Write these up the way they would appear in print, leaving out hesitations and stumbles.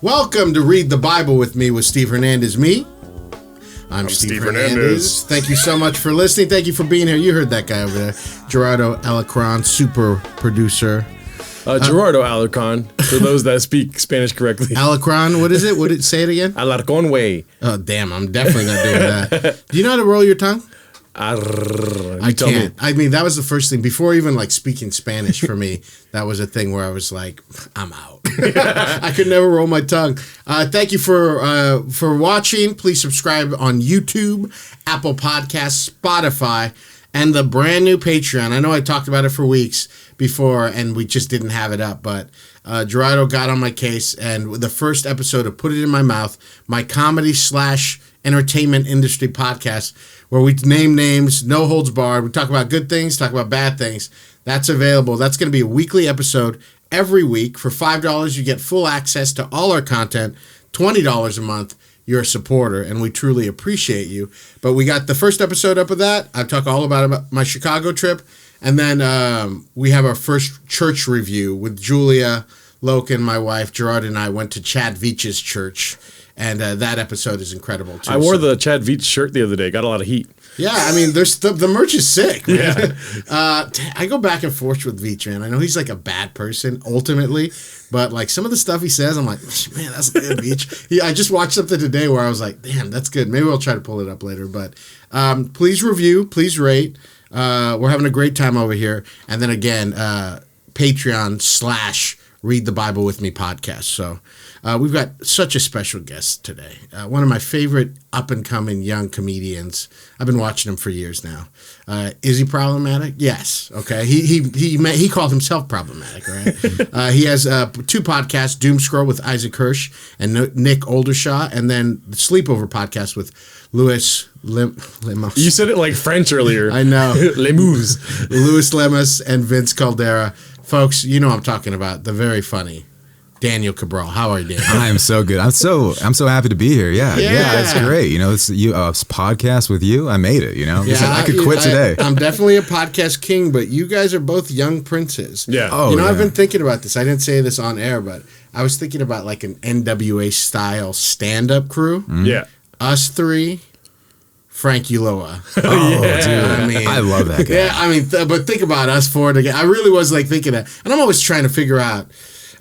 Welcome to Read the Bible with me, with Steve Hernandez. I'm Steve Hernandez. Thank you so much for listening. Thank you for being here. You heard that guy over there, Gerardo Alarcon, super producer. Gerardo Alarcon, for those that speak Spanish correctly. Alarcon, what is it? Say it again. Alarcon way. Oh, damn, I'm definitely not doing that. Do you know how to roll your tongue? I can't. I mean, that was the first thing. Before even like speaking Spanish for me, that was a thing where I was like, I'm out. I could never roll my tongue. Thank you for watching. Please subscribe on YouTube, Apple Podcasts, Spotify, and the brand new Patreon. I know I talked about it for weeks before, and we just didn't have it up, but Gerardo got on my case, and the first episode of Put It in My Mouth, my comedy/entertainment industry podcast, where we name names, no holds barred. We talk about good things, talk about bad things. That's available. That's going to be a weekly episode every week. For $5, you get full access to all our content. $20 a month, you're a supporter, and we truly appreciate you. But we got the first episode up of that. I talk all about my Chicago trip. And then we have our first church review with Julia Loken, my wife. Gerard and I went to Chad Veach's church. And that episode is incredible, too. I wore the Chad Veach shirt the other day. Got a lot of heat. Yeah, I mean, the merch is sick, man. Yeah. I go back and forth with Veach, man. I know he's like a bad person, ultimately. But like some of the stuff he says, I'm like, man, that's good, Veach. I just watched something today where I was like, damn, that's good. Maybe I'll try to pull it up later. But please review, please rate. We're having a great time over here. And then again, Patreon/Read the Bible with Me podcast. So we've got such a special guest today. One of my favorite up-and-coming young comedians. I've been watching him for years now. Is he problematic? Yes. Okay. He called himself problematic, right? He has two podcasts, Doom Scroll with Isaac Hirsch and Nick Oldershaw, and then the Sleepover Podcast with Louis Lemos. You said it like French earlier. I know. Lemus. Louis Lemos and Vince Caldera. Folks, you know what I'm talking about. The very funny Daniel Cabral. How are you, Daniel? I am so good. I'm so happy to be here. Yeah, it's great. You know, it's podcast with you. I made it. You know, I could quit today. I'm definitely a podcast king, but you guys are both young princes. Yeah. Oh, you know, I've been thinking about this. I didn't say this on air, but I was thinking about like an NWA style stand-up crew. Mm-hmm. Yeah. Us three. Frank Ulloa. Oh, yeah. Dude. I love that guy. Yeah, I mean, but think about us four together. I really was like thinking that. And I'm always trying to figure out,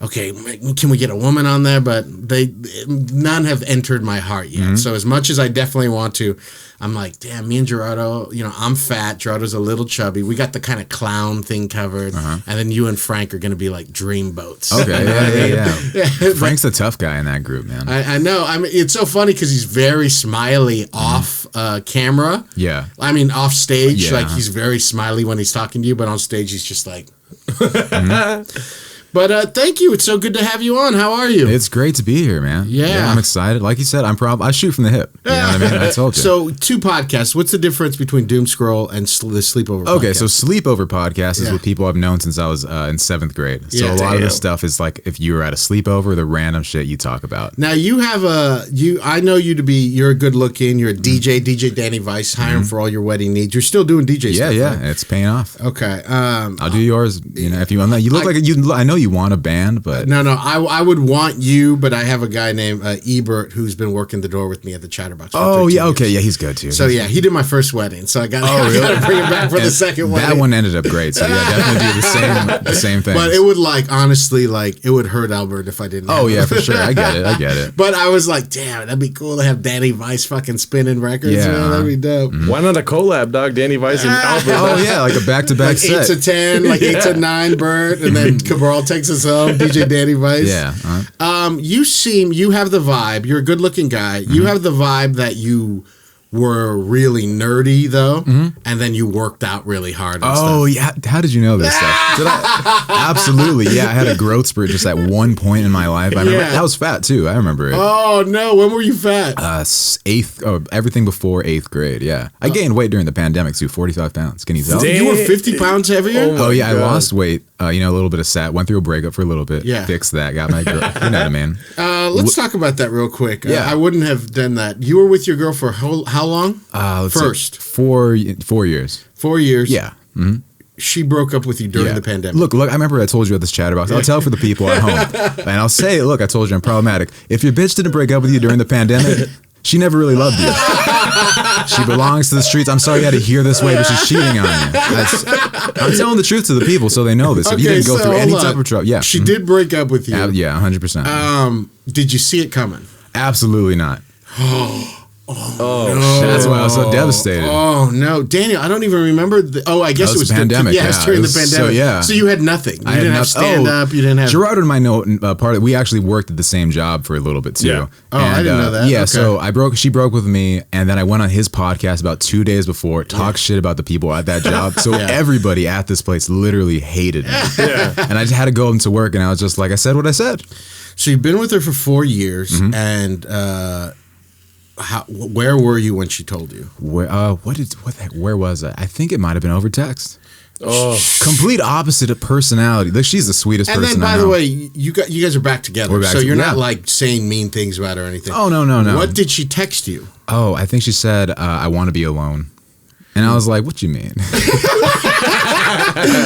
okay, can we get a woman on there? But none have entered my heart yet. Mm-hmm. So as much as I definitely want to, I'm like, damn, me and Gerardo, you know, I'm fat. Gerardo's a little chubby. We got the kind of clown thing covered. Uh-huh. And then you and Frank are going to be like dreamboats. Okay, yeah. Frank's the tough guy in that group, man. I know. I mean, it's so funny because he's very smiley off camera. Yeah. I mean, off stage, yeah. like he's very smiley when he's talking to you, but on stage he's just like... mm-hmm. But thank you. It's so good to have you on. How are you? It's great to be here, man. Yeah. I'm excited. Like you said, I shoot from the hip. You know what I mean? I told you. So, two podcasts. What's the difference between Doom Scroll and the Sleepover Podcast? Okay, so Sleepover Podcast is what people I've known since I was in 7th grade. So a lot of the stuff is like if you were at a sleepover, the random shit you talk about. Now, you have I know you to be, you're good looking, you're a DJ Danny Weiss, hiring for all your wedding needs. You're still doing DJ stuff, Yeah, right? It's paying off. Okay. I'll do yours, you know, if you want that. You look like I know you want a band, but no, I would want you, but I have a guy named Ebert who's been working the door with me at the Chatterbox. Oh yeah, okay, yeah, he's good too. So he did my first wedding, so I got to bring him back for the second one. That one ended up great, so yeah, definitely do the same thing. But it would honestly, it would hurt Albert if I didn't. Oh yeah, for sure, I get it. But I was like, damn, that'd be cool to have Danny Weiss fucking spinning records. Yeah, man, that'd be dope. Mm-hmm. Why not a collab, dog? Danny Weiss and Albert. Oh yeah, like a back-to-back set. 8 to 10, 8 to 9, Bert, and then Cabral takes us home. DJ Danny Weiss. Yeah. You have the vibe. You're a good-looking guy. Mm-hmm. You have the vibe that you were really nerdy, though, and then you worked out really hard. Oh, yeah. How did you know this stuff? Absolutely. Yeah, I had a growth spurt just at one point in my life. I remember I was fat, too. I remember it. Oh, no. When were you fat? Everything before 8th grade, yeah. I gained weight during the pandemic, too, 45 pounds. Can you tell? You were 50 pounds heavier? Oh yeah, God. I lost weight. A little bit of went through a breakup for a little bit. Yeah. Fixed that. Got my girl. You know what I mean? Let's talk about that real quick. Yeah. I wouldn't have done that. You were with your girl for how long? Let's First. say 4 years. 4 years. Yeah. Mm-hmm. she broke up with you during the pandemic. Look, I remember I told you at this chatterbox. I'll tell for the people at home. And I'll say, look, I told you I'm problematic. If your bitch didn't break up with you during the pandemic, she never really loved you. She belongs to the streets. I'm sorry you had to hear this way, but she's cheating on you. I'm telling the truth to the people so they know this. If you didn't go through any type of trouble. Yeah. She did break up with you. Yeah, 100%. Did you see it coming? Absolutely not. No. That's why I was so devastated. Oh no, Daniel! I don't even remember. I guess it was pandemic. Yeah, it was during the pandemic. So you had nothing. You didn't have stand up. You didn't have. Gerard and I know part of. We actually worked at the same job for a little bit too. Yeah. I didn't know that. Yeah, okay. so she broke with me, and then I went on his podcast about 2 days before, talked shit about the people at that job. So everybody at this place literally hated me. Yeah. And I just had to go into work, and I was just like, I said what I said. So you've been with her for 4 years, and. Where were you when she told you? Where was I? I think it might have been over text. Oh, complete opposite of personality. Look, she's the sweetest person. And then, by the way, you guys are back together, so you're not like saying mean things about her or anything. Oh no. What did she text you? Oh, I think she said, "I want to be alone," and I was like, "What you mean?"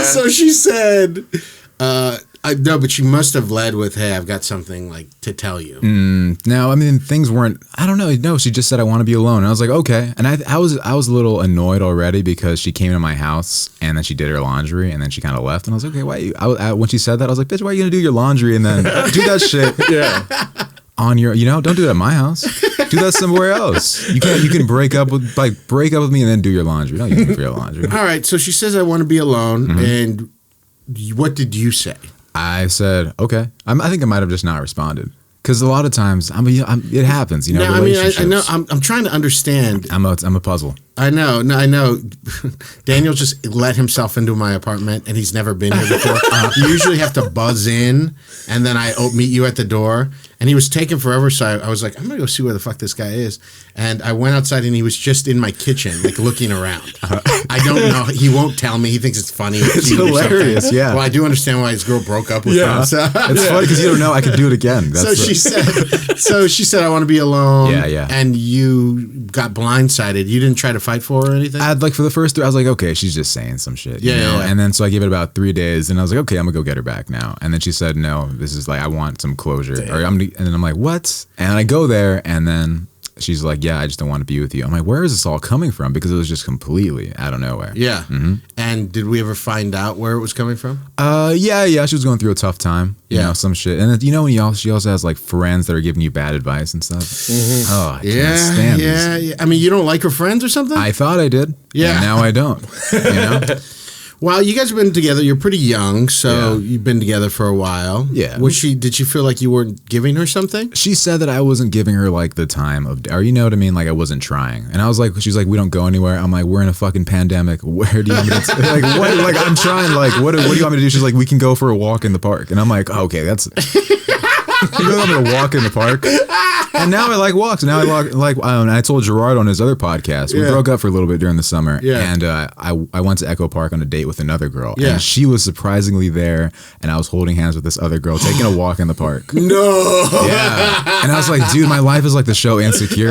So she said. No, but she must have led with, "Hey, I've got something like to tell you." No, I mean things weren't. I don't know. No, she just said, "I want to be alone." And I was like, "Okay." And I was a little annoyed already because she came to my house and then she did her laundry and then she kind of left. And I was like, "Okay, why?" When she said that, I was like, "Bitch, why are you gonna do your laundry and then do that shit?" Yeah. On your, don't do that at my house. Do that somewhere else. You can break up with me and then do your laundry. Don't use me for your laundry. All right. So she says, "I want to be alone," and what did you say? I said, okay. I think I might have just not responded because a lot of times, it happens. No, I mean, I know. I'm trying to understand. I'm a puzzle. I know. No, I know. Daniel just let himself into my apartment, and he's never been here before. You usually have to buzz in, and then I meet you at the door. And he was taking forever, so I was like, I'm gonna go see where the fuck this guy is. And I went outside, and he was just in my kitchen, like looking around. I don't know. He won't tell me. He thinks it's funny. It's hilarious. Yeah. Well, I do understand why his girl broke up with him. So. It's funny because you don't know. I could do it again. She said, I want to be alone. Yeah. And you got blindsided. You didn't try to fight for her or anything? For the first 3, I was like, okay, she's just saying some shit. Yeah. And then so I gave it about 3 days, and I was like, okay, I'm gonna go get her back now. And then she said, no, this is like, I want some closure. And then I'm like, what? And I go there, and then she's like, yeah, I just don't want to be with you. I'm like, where is this all coming from? Because it was just completely out of nowhere. Yeah. And did we ever find out where it was coming from? Yeah. She was going through a tough time. You know, some shit. And then, when she also has like friends that are giving you bad advice and stuff. Oh, I can't stand this. Yeah. I mean, you don't like her friends or something? I thought I did. Yeah. And now I don't. Well, you guys have been together. You're pretty young, so you've been together for a while. Yeah. Did she feel like you weren't giving her something? She said that I wasn't giving her like the time of, or you know what I mean? Like I wasn't trying. And I was like, she's like, we don't go anywhere. I'm like, we're in a fucking pandemic. Where do you want me to, like, what? Like, I'm trying, like, what do you want me to do? She's like, we can go for a walk in the park. And I'm like, okay, that's, you know, I'm going to walk in the park. And now I like walks. Now I told Gerard on his other podcast, we broke up for a little bit during the summer. Yeah. And I went to Echo Park on a date with another girl. Yeah. And she was surprisingly there. And I was holding hands with this other girl, taking a walk in the park. No. Yeah. And I was like, dude, my life is like the show Insecure.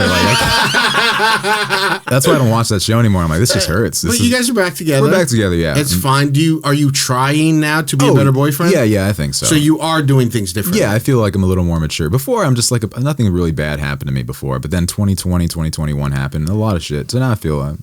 That's why I don't watch that show anymore. I'm like, this just hurts. But you guys are back together. We're back together, yeah. It's fine. Are you trying now to be a better boyfriend? Yeah, I think so. So you are doing things differently. Yeah, I feel like I'm a little more mature. Before, I'm just like, nothing really bad happened to me before. But then 2020, 2021 happened. A lot of shit. So now I feel like...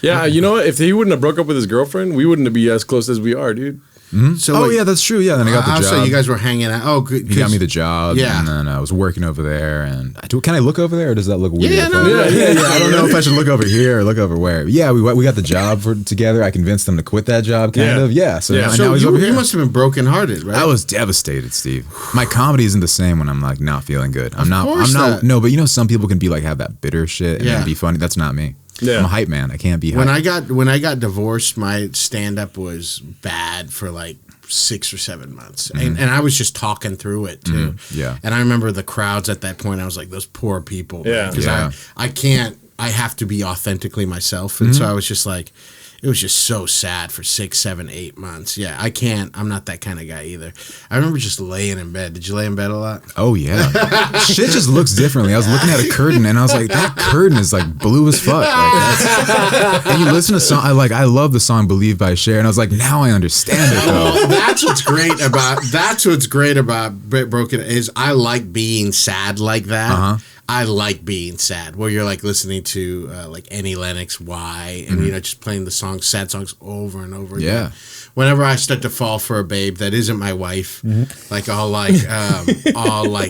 Yeah, you know what? If he wouldn't have broke up with his girlfriend, we wouldn't be as close as we are, dude. Mm-hmm. So yeah, that's true. Yeah, then I got the job. So you guys were hanging out. Oh, good. You got me the job. Yeah, and then I was working over there. And can I look over there, or does that look weird? Yeah, no, yeah. I don't know if I should look over here or look over where. Yeah, we got the job together. I convinced them to quit that job, kind of. Yeah. So now he's over here. You must have been brokenhearted, right? I was devastated, Steve. My comedy isn't the same when I'm like not feeling good. I'm not. No, but some people can be like have that bitter shit and then be funny. That's not me. Yeah. I'm a hype man. I can't be hype. When I got divorced, my stand up was bad for like 6 or 7 months. Mm-hmm. And I was just talking through it too. Mm-hmm. Yeah. And I remember the crowds at that point. I was like, those poor people. Yeah. Because I have to be authentically myself. And so I was just like, it was just so sad for 6, 7, 8 months. Yeah, I'm not that kind of guy either. I remember just laying in bed. Did you lay in bed a lot? Oh yeah, shit just looks differently. I was looking at a curtain and I was like, that curtain is like blue as fuck. Like, and you listen to song, I love the song "Believe" by Cher, and I was like, now I understand it though. Well, that's what's great about Broken is I like being sad like that. Uh-huh. I like being sad, where you're like listening to like Annie Lennox, "Why," and just playing the sad songs over and over again. Yeah. Whenever I start to fall for a babe that isn't my wife, like I'll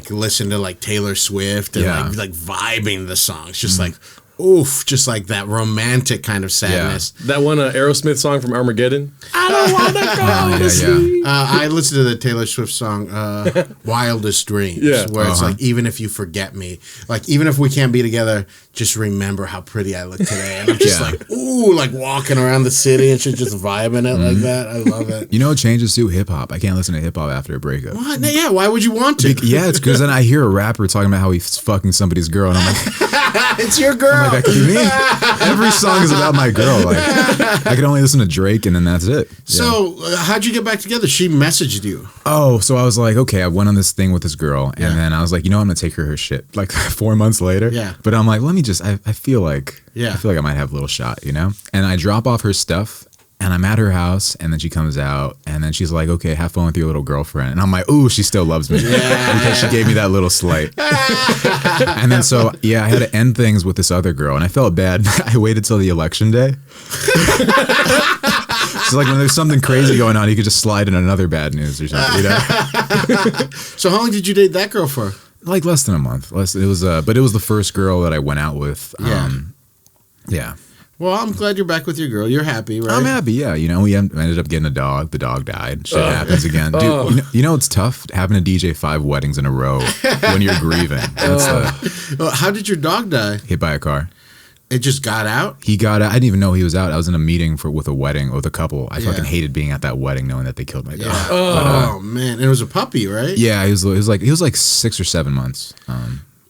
listen to like Taylor Swift and like vibing the songs, just like oof, just like that romantic kind of sadness. That one Aerosmith song from Armageddon. I don't want to go to sleep. I listened to the Taylor Swift song Wildest Dreams, where it's like, even if you forget me, like even if we can't be together, just remember how pretty I look today. And I'm just like, ooh, like walking around the city and she's just vibing it like that. I love it. You know what changes too? Hip hop. I can't listen to hip hop after a breakup. What? Yeah, why would you want to? Yeah, it's because then I hear a rapper talking about how he's fucking somebody's girl, and I'm like, it's your girl. I'm like, that could be me. Every song is about my girl. Like, I can only listen to Drake, and then that's it. So, how'd you get back together? She messaged you. Oh, so I was like, okay, I went on this thing with this girl, and then I was like, you know, I'm gonna take her shit. Like 4 months later. Yeah. But I'm like, let me just. I feel like. Yeah. I feel like I might have a little shot, you know. And I drop off her stuff. And I'm at her house, and then she comes out, and then she's like, okay, have fun with your little girlfriend. And I'm like, ooh, she still loves me. Because she gave me that little slight. And then so, I had to end things with this other girl, and I felt bad. I waited till the election day. So like when there's something crazy going on, you could just slide in another bad news or something, you know? So how long did you date that girl for? Like less than a month. But it was the first girl that I went out with. Yeah. Well, I'm glad you're back with your girl. You're happy, right? I'm happy, yeah. You know, we ended up getting a dog. The dog died. Shit happens again. Dude, you know it's tough having to DJ 5 weddings in a row when you're grieving. How did your dog die? Hit by a car. It just got out? He got out. I didn't even know he was out. I was in a meeting with a wedding with a couple. I fucking hated being at that wedding knowing that they killed my dog. Yeah. Oh, man. And it was a puppy, right? Yeah, he was like 6 or 7 months.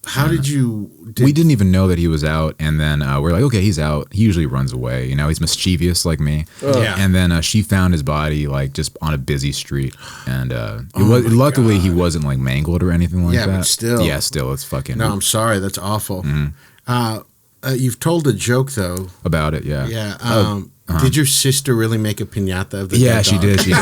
How did you... We didn't even know that he was out, and then we're like, okay, he's out. He usually runs away, you know. He's mischievous like me. Yeah. And then she found his body like just on a busy street, and luckily he wasn't like mangled or anything like that. Yeah, but still. Yeah, still, it's fucking. No, I'm sorry. That's awful. You've told a joke though about it. Yeah. Yeah. Did your sister really make a piñata of the Yeah, dead she dog? did. She did.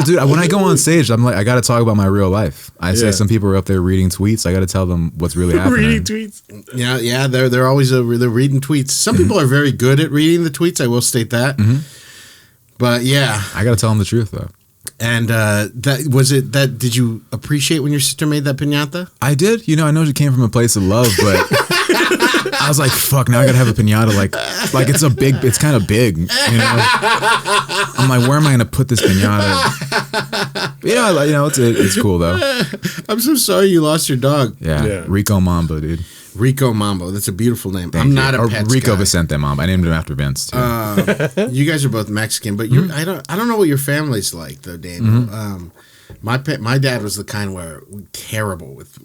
Dude, when I go on stage, I'm like, I got to talk about my real life. I say some people are up there reading tweets. I got to tell them what's really happening. Reading tweets. Yeah. They're always they're reading tweets. Some people are very good at reading the tweets. I will state that. But yeah, I got to tell them the truth though. And did you appreciate when your sister made that piñata? I did. You know, I know she came from a place of love, but I was like, fuck, now I gotta have a piñata. Like it's kind of big, you know? I'm like, where am I gonna put this piñata? It's cool though. I'm so sorry you lost your dog. Yeah. Rico Mamba, dude. Rico Mambo. That's a beautiful name. I'm not a pet Rico guy. Vicente Mamba. I named him after Vince too. You guys are both Mexican, but I don't know what your family's like though, Daniel. My dad was the kind where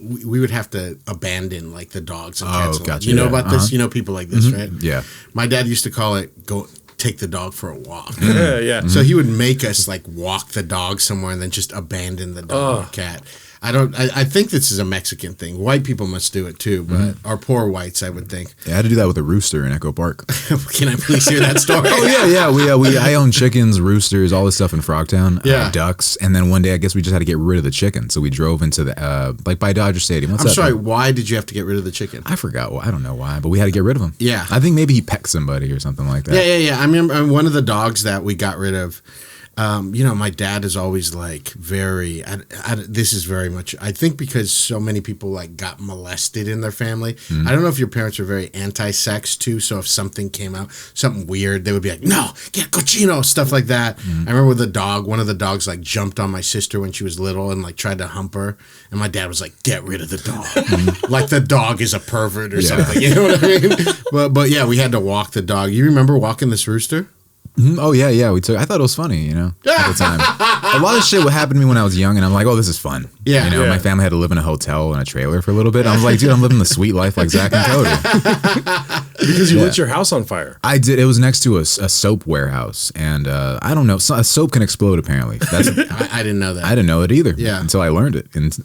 we would have to abandon like the dogs and cats. Gotcha. You know about this? You know people like this, right? Yeah. My dad used to call it go take the dog for a walk. Yeah. So he would make us like walk the dog somewhere and then just abandon the dog or cat. I think this is a Mexican thing. White people must do it too, but our poor whites, I would think. Yeah, I had to do that with a rooster in Echo Park. Can I please hear that story? I own chickens, roosters, all this stuff in Frogtown. Ducks, and then one day I guess we just had to get rid of the chicken, so we drove into the like by Dodger Stadium. I'm sorry. Why did you have to get rid of the chicken? I forgot. Well, I don't know why, but we had to get rid of him. Yeah, I think maybe he pecked somebody or something like that. Yeah. I remember one of the dogs that we got rid of. My dad is always like very. This is very much. I think because so many people like got molested in their family. I don't know if your parents are very anti-sex too. So if something came out, something weird, they would be like, "No, get cochino," stuff like that. I remember with the dog. One of the dogs like jumped on my sister when she was little and like tried to hump her, and my dad was like, "Get rid of the dog." Like the dog is a pervert or something. You know what I mean? But yeah, we had to walk the dog. You remember walking this rooster? Oh yeah. I thought it was funny, you know, at the time. A lot of shit would happen to me when I was young, and I'm like, oh, this is fun. Yeah, you know, my family had to live in a hotel and a trailer for a little bit. I was like, dude, I'm living the sweet life like Zach and Cody. Because you lit your house on fire. I did. It was next to a soap warehouse, and I don't know. A soap can explode. Apparently, that's. I didn't know that. I didn't know it either. Yeah. Until I learned it, and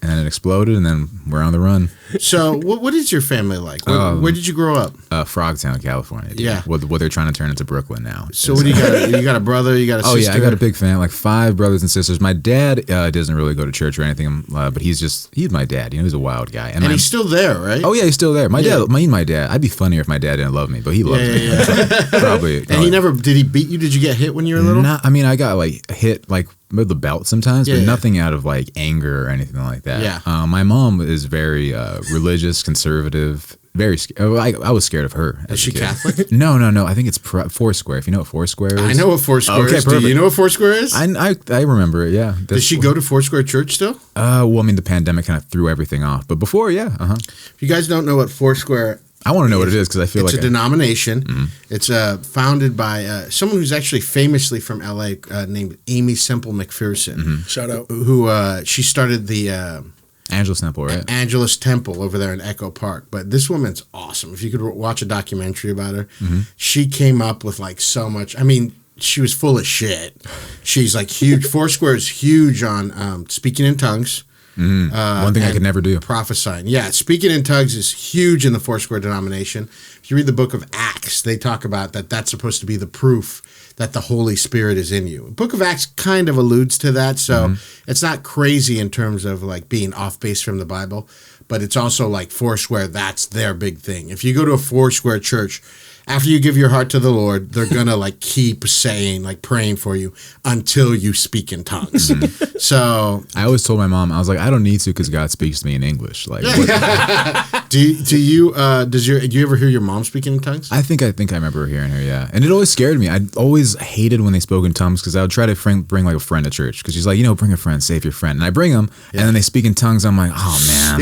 and then it exploded, and then we're on the run. So, what is your family like? Where did you grow up? Frogtown, California. Dude. Yeah. What they're trying to turn into Brooklyn now. So, what do you got? You got a brother? You got a sister? Oh, yeah. I got a big family, like 5 brothers and sisters. My dad doesn't really go to church or anything, but he's my dad. He's a wild guy. And he's still there, right? Oh, yeah, he's still there. My dad, I'd be funnier if my dad didn't love me, but he loves me. Yeah. Probably. And did he beat you? Did you get hit when you were little? I mean, I got hit with the belt sometimes, but nothing out of anger or anything like that. Yeah. My mom is very religious, conservative, very scared. I was scared of her. Is she Catholic? No. I think it's Foursquare. If you know what Foursquare is. I know what Foursquare is. Perfect. Do you know what Foursquare is? I remember it, yeah. Does she go to Foursquare Church still? Well, I mean, the pandemic kind of threw everything off. But before, yeah. If you guys don't know what Foursquare I want to know what it is because I feel it's a denomination. Mm-hmm. It's founded by someone who's actually famously from L.A. Named Amy Semple McPherson. Mm-hmm. Shout out. Who she started the Angelus Temple, right? Angelus Temple over there in Echo Park. But this woman's awesome. If you could watch a documentary about her, she came up with so much. I mean, she was full of shit. She's huge. Foursquare is huge on speaking in tongues. One thing I could never do. Prophesying. Yeah, speaking in tongues is huge in the Foursquare denomination. If you read the book of Acts, they talk about that's supposed to be the proof that the Holy Spirit is in you. The book of Acts kind of alludes to that, so it's not crazy in terms of being off base from the Bible, but it's also Foursquare, that's their big thing. If you go to a Foursquare church, after you give your heart to the Lord, they're going to keep saying, praying for you until you speak in tongues. So I always told my mom, I was like, I don't need to because God speaks to me in English. Do you ever hear your mom speaking in tongues? I think I remember hearing her, yeah. And it always scared me. I always hated when they spoke in tongues because I would try to bring a friend to church because she's like, bring a friend, save your friend. And I bring them and then they speak in tongues. I'm like, oh man.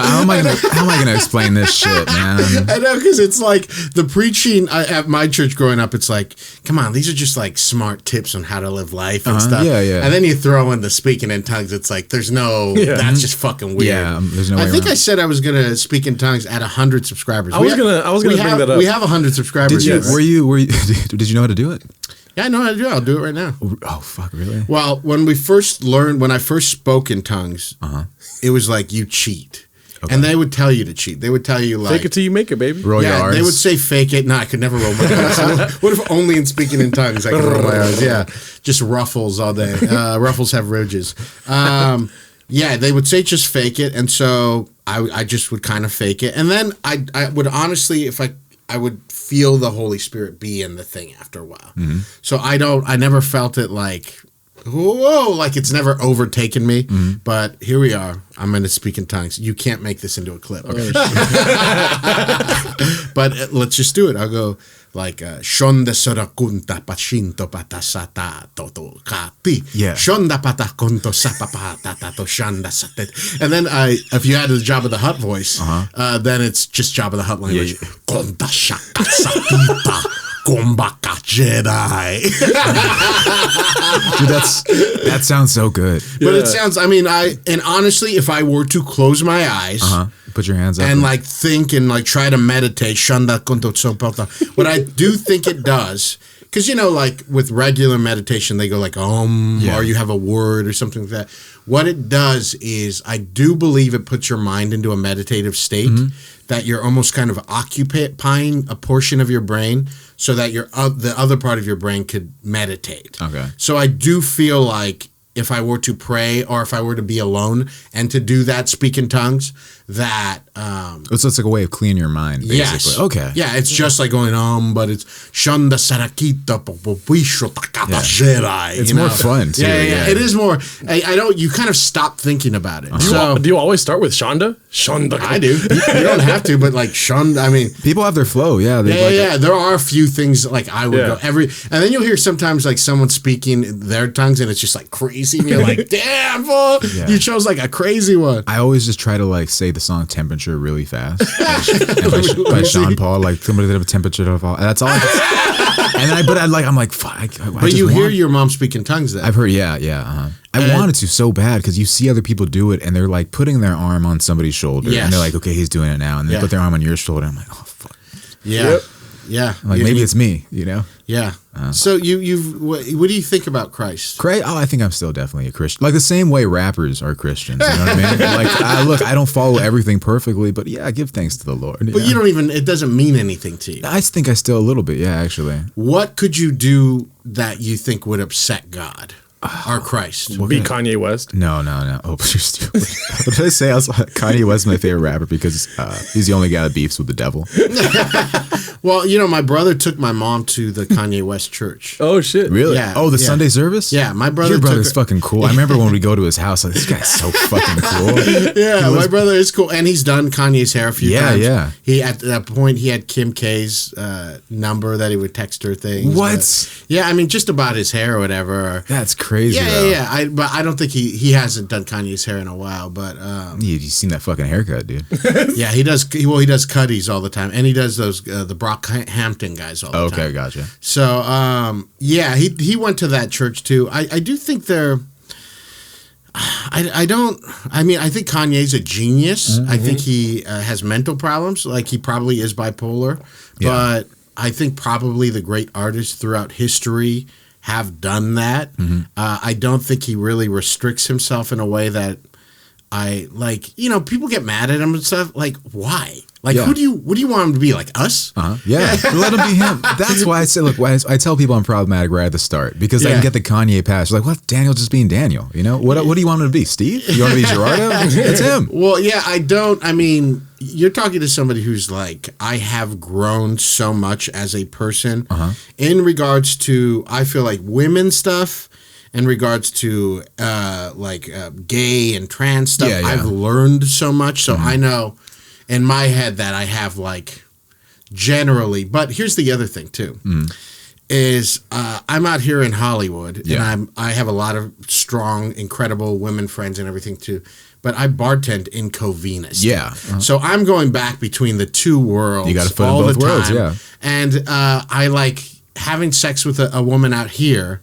How am I going to explain this shit, man? I know, because it's the preaching at my church growing up, it's come on, these are just smart tips on how to live life and stuff. Yeah, yeah. And then you throw in the speaking in tongues. It's there's no, that's just fucking weird. Yeah, there's no way I think around. I said I was going to speak in tongues at 100 subscribers. I was gonna bring that up. We have 100 subscribers. Did you know how to do it? Yeah, I know how to do it. I'll do it right now. Oh, fuck, really? Well, when I first spoke in tongues, it was you cheat. Okay. And they would tell you to cheat. They would tell you fake it till you make it, baby. Roll your R's. They would say fake it. No, I could never roll my R's. What if only in speaking in tongues I could roll my R's? Yeah, just ruffles all day. Ruffles have ridges. Yeah, they would say just fake it, and so I just would kind of fake it, and then I would honestly, if I would feel the Holy Spirit be in the thing after a while. So I never felt it whoa, it's never overtaken me. But here we are. I'm going to speak in tongues. You can't make this into a clip. Okay. But let's just do it. I'll go Shonda sarakunta pashinto patasata toto kati. Yeah. Shonda patakunto sapapata tato shanda satet. And then if you add the Jabba the Hutt voice, then it's just Jabba the Hutt language. Konta shaka satita. Gombaka Jedi. Dude, that sounds so good. But it sounds, and honestly, if I were to close my eyes, put your hands up and think and try to meditate, Shanda Kunto Tsopota, what I do think it does, because with regular meditation, they go or you have a word or something like that. What it does is, I do believe it puts your mind into a meditative state that you're almost kind of occupying a portion of your brain so that the other part of your brain could meditate. Okay. So I do feel if I were to pray or if I were to be alone and to do that, speak in tongues, that so it's a way of cleaning your mind, basically. Yes. Okay. Yeah, it's just going but it's Shanda Sarakita Popopisho Takata Jedi. It's more fun too. Yeah. It is more. I don't. You kind of stop thinking about it. Do you always start with Shonda? Shonda. I do. You don't have to, but Shonda. People have their flow. Yeah. There are a few things I would go and then you'll hear sometimes someone speaking their tongues and it's just crazy. And you're damn, fool. Yeah. You chose a crazy one. I always just try to say the song "Temperature" really fast by Sean Paul. Somebody that have a temperature of all. That's all. I'm like, fuck. But you hear your mom speak in tongues then. I've heard, yeah. I wanted to so bad because you see other people do it and they're like putting their arm on somebody's shoulder and they're like, okay, he's doing it now, and they put their arm on your shoulder. And I'm like, oh fuck. Yeah. Yep. Yeah. I'm like maybe it's me, you know? Yeah. So what do you think about Christ? I think I'm still definitely a Christian. Like the same way rappers are Christians. You know what I mean? Like, I don't follow everything perfectly, but yeah, I give thanks to the Lord. But you don't even, it doesn't mean anything to you. I think I still a little bit, yeah, actually. What could you do that you think would upset God or Christ? Be Kanye West? No. Oh, you're stupid. What did I say? Kanye West is my favorite rapper because he's the only guy that beefs with the devil. Well, my brother took my mom to the Kanye West church. Oh, shit. Really? Yeah. Oh, the Sunday service? Yeah, my brother. Your brother's fucking cool. I remember when we go to his house, like, this guy's so fucking cool. Yeah, my brother is cool, and he's done Kanye's hair a few times. Yeah. He at that point he had Kim K's number that he would text her things. What? Just about his hair or whatever. That's crazy. Yeah. But I don't think he hasn't done Kanye's hair in a while. But you've seen that fucking haircut, dude. Yeah, he does. He does cutties all the time, and he does those the Brockhampton guys all the time. Okay, gotcha. So he went to that church too. I do think they're. I think Kanye's a genius. I think he has mental problems. Like he probably is bipolar, but I think probably the great artists throughout history have done that. I don't think he really restricts himself in a way that I like. People get mad at him and stuff. Like, why? Like, what do you want him to be, like us? Yeah, let him be him. That's why I say, look, I tell people I'm problematic right at the start because I can get the Kanye pass. They're like, what? Daniel just being Daniel, What do you want him to be? Steve? You want to be Gerardo? It's him. Well, yeah, I don't. I mean, you're talking to somebody who's like, I have grown so much as a person in regards to, I feel like women stuff. In regards to gay and trans stuff, I've learned so much. So I know in my head that I have generally. But here's the other thing too, is I'm out here in Hollywood and I have a lot of strong, incredible women friends and everything too. But I bartend in Covina. Yeah. So I'm going back between the two worlds. You got to all in both worlds, yeah. And I like having sex with a woman out here.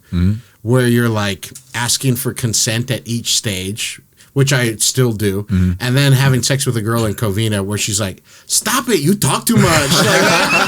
Where you're like asking for consent at each stage, which I still do, and then having sex with a girl in Covina where she's like, "Stop it, you talk too much."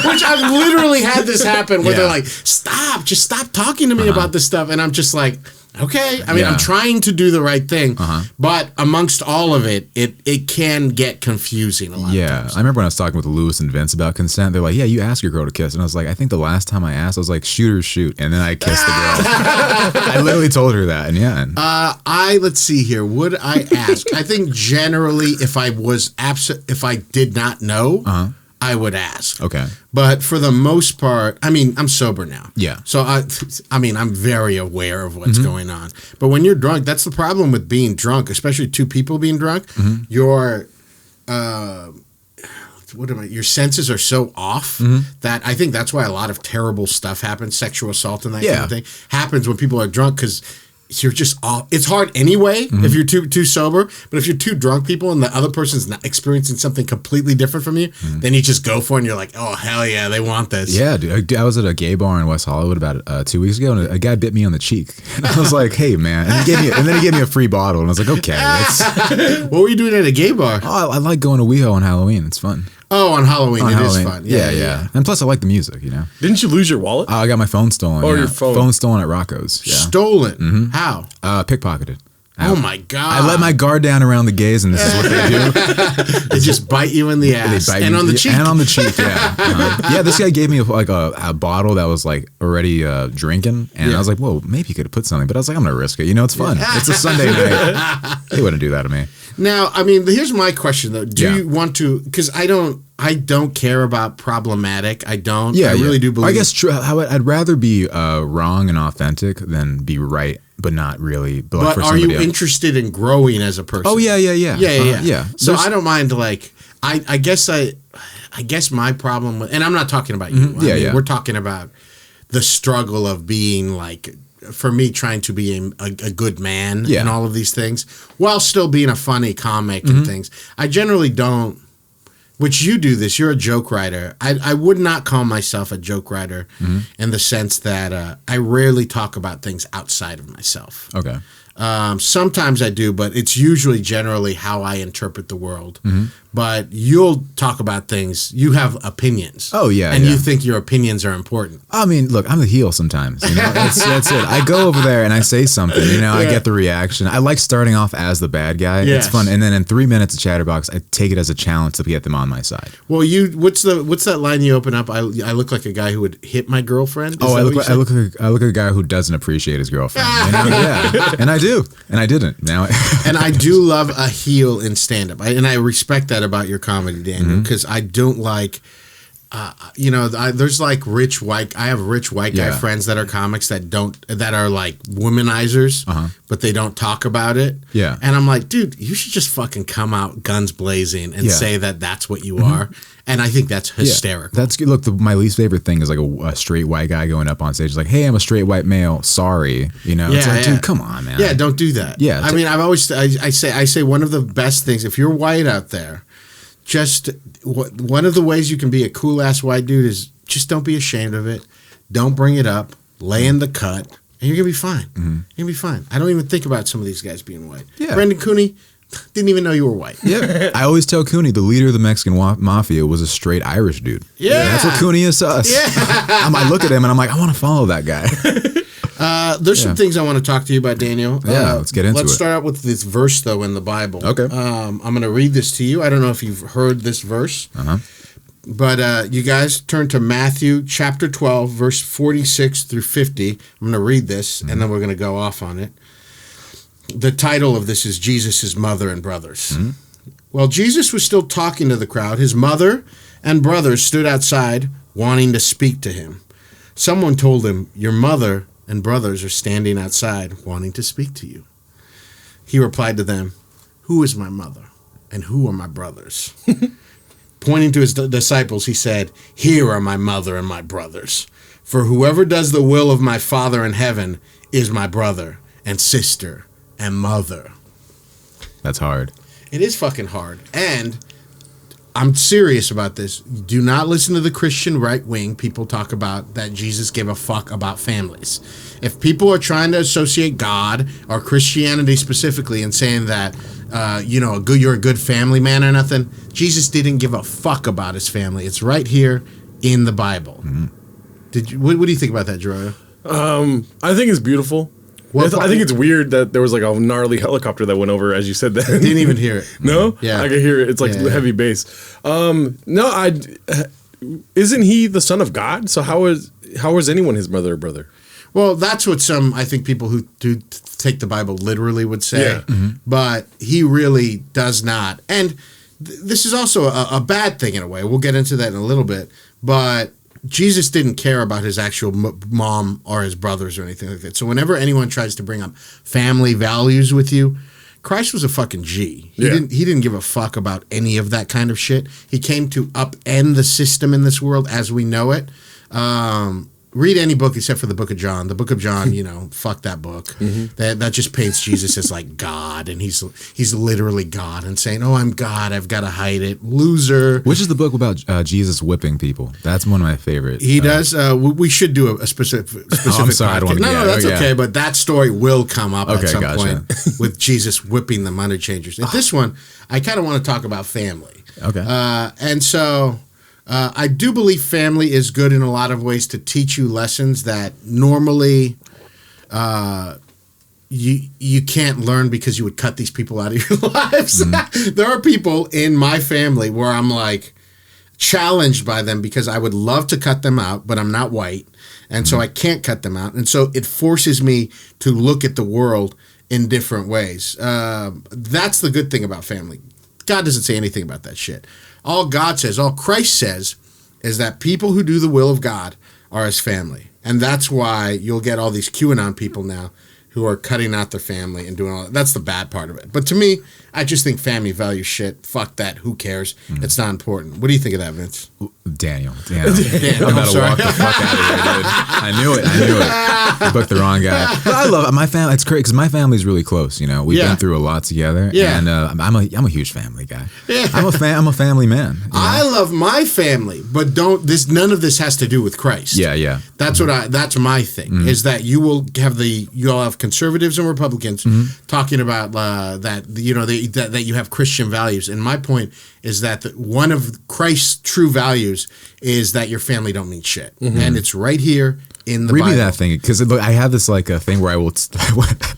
Which I've literally had this happen where they're like, just stop talking to me about this stuff, and I'm just like, okay. I mean, I'm trying to do the right thing, but amongst all of it, it can get confusing a lot. Yeah, of times. I remember when I was talking with Lewis and Vince about consent. They're like, "Yeah, you ask your girl to kiss," and I was like, "I think the last time I asked, I was like, shoot or shoot," and then I kissed the girl. I literally told her that, and let's see here. Would I ask? I think generally, if I did not know. I would ask. Okay. But for the most part, I mean, I'm sober now. Yeah. So I'm very aware of what's going on. But when you're drunk, that's the problem with being drunk, especially two people being drunk. Your your senses are so off that I think that's why a lot of terrible stuff happens, sexual assault and that kind of thing happens when people are drunk because you're just off. It's hard anyway if you're too sober, but if you're two drunk people and the other person's not experiencing something completely different from you, then you just go for it and you're like, oh, hell yeah, they want this. Yeah, dude. I was at a gay bar in West Hollywood about 2 weeks ago, and a guy bit me on the cheek. And I was like, hey, man. And then he gave me a free bottle, and I was like, okay. What were you doing at a gay bar? Oh, I like going to WeHo on Halloween. It's fun. Oh, on Halloween. It is fun. Yeah. And plus, I like the music, Didn't you lose your wallet? I got my phone stolen. Your phone. Phone stolen at Rocco's. Yeah. Stolen? How? Pickpocketed. Oh, my God. I let my guard down around the gays, and this is what they do. They just bite you in the ass. And on the cheek. And on the cheek, yeah. Yeah, this guy gave me a bottle that was like already drinking, and I was like, whoa, maybe you could have put something. But I was like, I'm going to risk it. It's fun. It's a Sunday night. They wouldn't do that to me. Now, I mean, here's my question, though. Do you want to, because I don't care about problematic. I don't. I really do believe. I guess true. I'd rather be wrong and authentic than be right, but not really. But are you interested in growing as a person? Oh, yeah. Yeah. So I don't mind, like, I guess my problem with, and I'm not talking about you. I mean, we're talking about the struggle of being like, for me, trying to be a good man and all of these things while still being a funny comic and things. I generally don't which you do this. You're a joke writer. I would not call myself a joke writer in the sense that I rarely talk about things outside of myself. Okay. Sometimes I do, but it's usually generally how I interpret the world. But you'll talk about things. You have opinions. Oh, yeah. And you think your opinions are important. I mean, look, I'm the heel sometimes. You know? That's it. I go over there and I say something. You know, I get the reaction. I like starting off as the bad guy. Yes. It's fun. And then in 3 minutes of Chatterbox, I take it as a challenge to get them on my side. Well, what's that line you open up? I look like a guy who would hit my girlfriend. I look like a guy who doesn't appreciate his girlfriend. You know? Yeah, and I do, and I didn't. Now, and I do love a heel in stand-up, and I respect that about your comedy, Daniel, because I don't like. There's like rich white. I have rich white guy friends that are comics that are like womanizers, but they don't talk about it. Yeah, and I'm like, dude, you should just fucking come out guns blazing and say that that's what you are. And I think that's hysterical. That's good. Look, my least favorite thing is like a straight white guy going up on stage like, "Hey, I'm a straight white male. Sorry," you know. It's like, dude, come on, man. Yeah, don't do that. Yeah, I mean, I say one of the best things if you're white out there. Just one of the ways you can be a cool ass white dude is just don't be ashamed of it. Don't bring it up. Lay in the cut, and you're gonna be fine. You're gonna be fine. I don't even think about some of these guys being white. Yeah. Brendan Cooney didn't even know you were white. Yeah, I always tell Cooney the leader of the Mexican mafia was a straight Irish dude. Yeah, that's what Cooney is to us. Yeah, I look at him and I'm like, I want to follow that guy. There's some things I want to talk to you about, Daniel. Yeah, let's get into it. Let's start out with this verse, though, in the Bible. Okay. I'm going to read this to you. I don't know if you've heard this verse. But you guys turn to Matthew chapter 12, verse 46 through 50. I'm going to read this, and then we're going to go off on it. The title of this is Jesus' Mother and Brothers. While Jesus was still talking to the crowd, his mother and brothers stood outside wanting to speak to him. Someone told him, "Your mother and brothers are standing outside wanting to speak to you." He replied to them, "Who is my mother and who are my brothers?" Pointing to his disciples, he said, "Here are my mother and my brothers. For whoever does the will of my Father in heaven is my brother and sister and mother." That's hard. It is fucking hard. And I'm serious about this. Do not listen to the Christian right wing people talk about that Jesus gave a fuck about families. If people are trying to associate God or Christianity specifically and saying that, you're a good family man or nothing, Jesus didn't give a fuck about his family. It's right here in the Bible. What do you think about that, Jorah? I think it's beautiful. I think it's weird that there was like a gnarly helicopter that went over as you said that. I didn't even hear it. No? Yeah. I could hear it. It's like heavy bass. Isn't he the son of God? So how is anyone his mother or brother? Well, that's what some, I think, people who do take the Bible literally would say. Yeah. But he really does not. And this is also a bad thing in a way. We'll get into that in a little bit. But Jesus didn't care about his actual mom or his brothers or anything like that. So whenever anyone tries to bring up family values with you, Christ was a fucking G. He didn't give a fuck about any of that kind of shit. He came to upend the system in this world as we know it. Read any book except for the Book of John. The Book of John, fuck that book. That just paints Jesus as like God, and he's literally God and saying, "Oh, I'm God. I've got to hide it." Loser. Which is the book about Jesus whipping people? That's one of my favorites. He does. We should do a specific. I'm sorry, podcast. No, that's okay. But that story will come up at some point with Jesus whipping the money changers. And this one, I kind of want to talk about family. Okay. And so. I do believe family is good in a lot of ways to teach you lessons that normally you can't learn because you would cut these people out of your lives. There are people in my family where I'm like challenged by them because I would love to cut them out, but I'm not white. And so I can't cut them out. And so it forces me to look at the world in different ways. That's the good thing about family. God doesn't say anything about that shit. All God says, all Christ says, is that people who do the will of God are his family. And that's why you'll get all these QAnon people now who are cutting out their family and doing all that. That's the bad part of it. But to me, I just think family value shit. Fuck that. Who cares? It's not important. What do you think of that, Vince? Daniel. I'm about to walk the fuck out of here, dude. I knew it. I booked the wrong guy. But I love my family. It's great because my family's really close. You know, we've been through a lot together. Yeah. And I'm a huge family guy. Yeah. I'm a family man. You know? I love my family, but none of this has to do with Christ. Yeah. That's that's my thing, is that you'll have conservatives and Republicans talking about that you have Christian values. And my point is that one of Christ's true values is that your family don't mean shit. And it's right here in the Bible. Read me that thing, because I have this like a thing where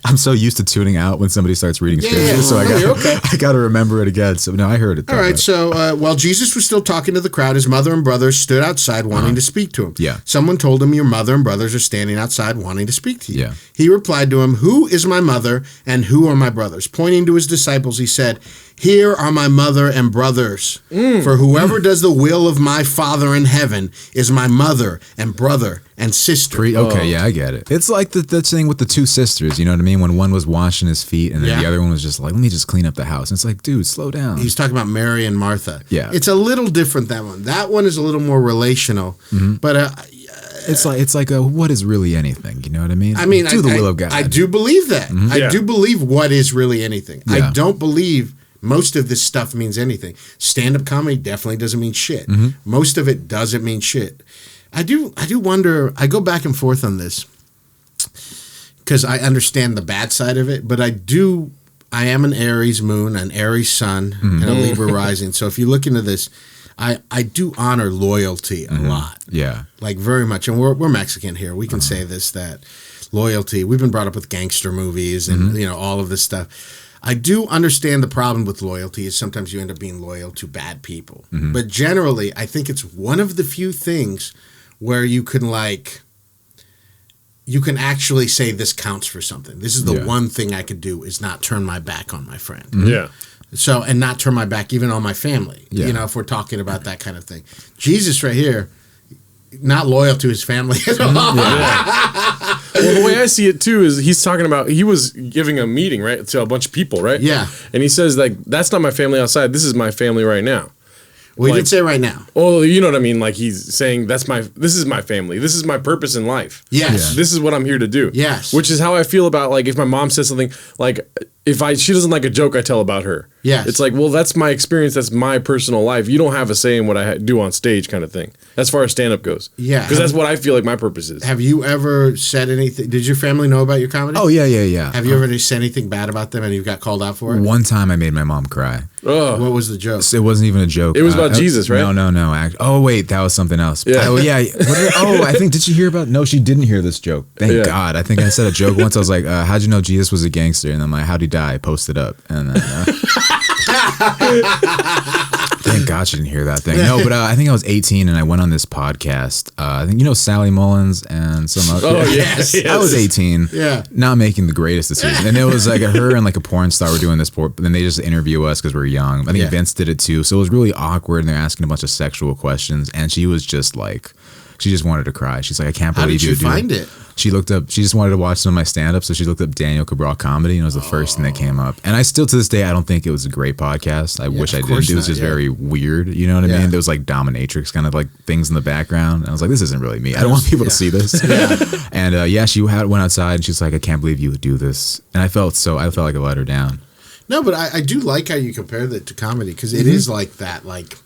I'm so used to tuning out when somebody starts reading scripture, so I got to remember it again. So no, I heard it. All right, so while Jesus was still talking to the crowd, his mother and brothers stood outside wanting to speak to him. Yeah. Someone told him, your mother and brothers are standing outside wanting to speak to you. Yeah. He replied to him, who is my mother and who are my brothers? Pointing to his disciples, he said, here are my mother and brothers. For whoever does the will of my Father in heaven is my mother and brother and sister. Okay, yeah, I get it. It's like the thing with the two sisters, you know what I mean? When one was washing his feet and then the other one was just like, let me just clean up the house. And it's like, dude, slow down. He's talking about Mary and Martha. Yeah. It's a little different, that one. That one is a little more relational. But it's like what is really anything? You know what I mean? Do the will of God. I do believe that. I do believe what is really anything. Yeah. I don't believe most of this stuff means anything. Stand-up comedy definitely doesn't mean shit. Most of it doesn't mean shit. I do wonder, I go back and forth on this because I understand the bad side of it, but I am an Aries moon, an Aries sun, and a Libra rising. So if you look into this, I do honor loyalty a lot. Yeah. Like very much. And we're Mexican here. We can say this, that loyalty, we've been brought up with gangster movies and all of this stuff. I do understand the problem with loyalty is sometimes you end up being loyal to bad people. But generally, I think it's one of the few things where you can actually say this counts for something. This is the one thing I could do is not turn my back on my friend. Yeah. So, and not turn my back even on my family, if we're talking about that kind of thing. Jesus right here, not loyal to his family at all. Well, the way I see it too is he's talking about, he was giving a meeting, right, to a bunch of people, right? Yeah. And he says, like, that's not my family outside. This is my family right now. Well, he did say right now. Oh, you know what I mean? Like he's saying, this is my family. This is my purpose in life. Yes. Yeah. This is what I'm here to do. Yes. Which is how I feel about, like, if my mom says something, like, she doesn't like a joke I tell about her. Yes. It's like, well, that's my experience. That's my personal life. You don't have a say in what I do on stage, kind of thing. As far as stand-up goes. Yeah. Because that's what I feel like my purpose is. Have you ever said anything? Did your family know about your comedy? Oh, yeah. Have you ever said anything bad about them and you got called out for it? One time I made my mom cry. Oh. What was the joke? It wasn't even a joke. It was about Jesus, right? No. Oh, wait, that was something else. Yeah. Oh, yeah. I think, did she hear about? No, she didn't hear this joke. Thank God. I think I said a joke once. I was like, how'd you know Jesus was a gangster? And I'm like, how'd he die? Post it up. And then, thank God she didn't hear that thing. No, but I think I was 18 and I went on this podcast. I think Sally Mullins and some other. Oh, yes. I was 18. Yeah. Not making the greatest decision. And it was like her and like a porn star were doing this, but then they just interview us because we're young. I think Vince did it too. So it was really awkward and they're asking a bunch of sexual questions. And she was just like, she just wanted to cry. She's like, I can't believe you would find it. She just wanted to watch some of my stand-up, so she looked up Daniel Cabral comedy, and it was the first thing that came up. And I still, to this day, I don't think it was a great podcast. I wish I did. It was just very weird, you know what I mean? There was like dominatrix kind of like things in the background. And I was like, this isn't really me. I don't want people to see this. And she went outside, and she's like, I can't believe you would do this. And I felt like I let her down. No, but I do like how you compare that to comedy, because it is like that, like,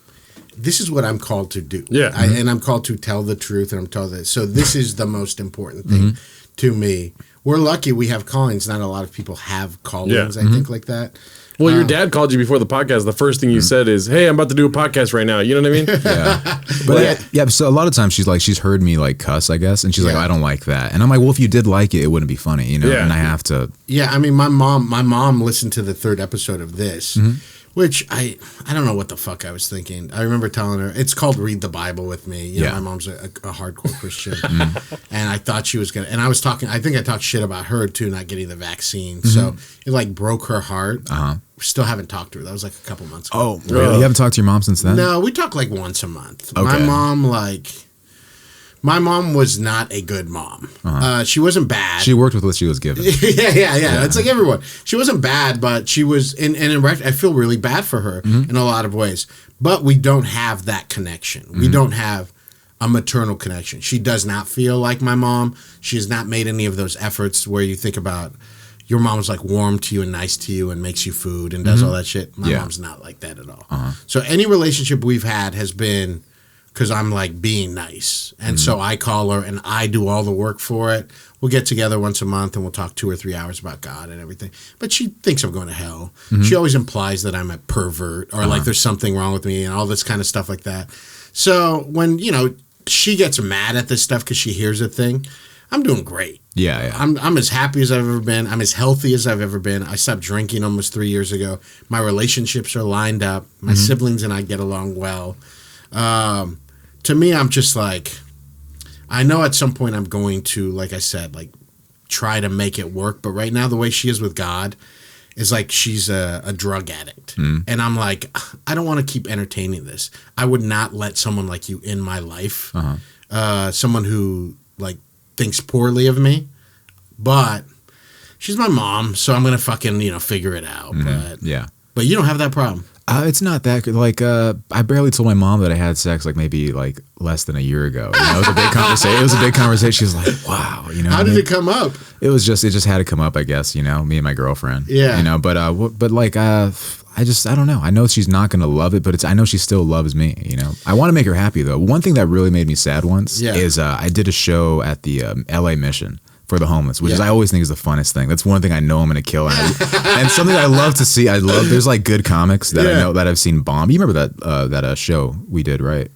this is what I'm called to do. Yeah. And I'm called to tell the truth, and I'm told that. So this is the most important thing to me. We're lucky we have callings. Not a lot of people have callings, I think, like that. Well, your dad called you before the podcast. The first thing you said is, hey, I'm about to do a podcast right now. You know what I mean? Yeah. But so a lot of times she's heard me like cuss, I guess. And she's like, I don't like that. And I'm like, well, if you did like it, it wouldn't be funny, you know? Yeah. And I have to. Yeah. I mean, my mom listened to the 3rd episode of this, which I don't know what the fuck I was thinking. I remember telling her, it's called Read the Bible with me. You know, my mom's a hardcore Christian. And I thought she was going to, and I think I talked shit about her too, not getting the vaccine. So it like broke her heart. Still haven't talked to her. That was like a couple months ago. Oh, really? You haven't talked to your mom since then? No, we talk like once a month. Okay. My My mom was not a good mom. She wasn't bad. She worked with what she was given. Yeah. It's like everyone. She wasn't bad, but she was. I feel really bad for her in a lot of ways. But we don't have that connection. We don't have a maternal connection. She does not feel like my mom. She has not made any of those efforts where you think about your mom's like warm to you and nice to you and makes you food and does all that shit. My mom's not like that at all. So any relationship we've had has been because I'm like being nice. And so I call her and I do all the work for it. We'll get together once a month and we'll talk 2 or 3 hours about God and everything. But she thinks I'm going to hell. She always implies that I'm a pervert or like there's something wrong with me and all this kind of stuff like that. So when, she gets mad at this stuff because she hears a thing, I'm doing great. Yeah. I'm as happy as I've ever been. I'm as healthy as I've ever been. I stopped drinking almost 3 years ago. My relationships are lined up. My siblings and I get along well. To me, I'm just like, I know at some point I'm going to, like I said, like try to make it work. But right now, the way she is with God is like she's a drug addict. And I'm like, I don't want to keep entertaining this. I would not let someone like you in my life, someone who like thinks poorly of me. But she's my mom, so I'm going to fucking, figure it out. But you don't have that problem. It's not that good. Like, I barely told my mom that I had sex like maybe like less than a year ago. It was a big conversation. It was a big conversation. She was like, wow. How did it come up? It just had to come up, I guess, me and my girlfriend. Yeah. But like, I don't know. I know she's not going to love it, but I know she still loves me, I want to make her happy though. One thing that really made me sad once is I did a show at the LA Mission for the homeless, which is I always think is the funnest thing. That's one thing I know I'm going to kill. And something I love to see. There's like good comics that I know that I've seen bomb. You remember that show we did, right?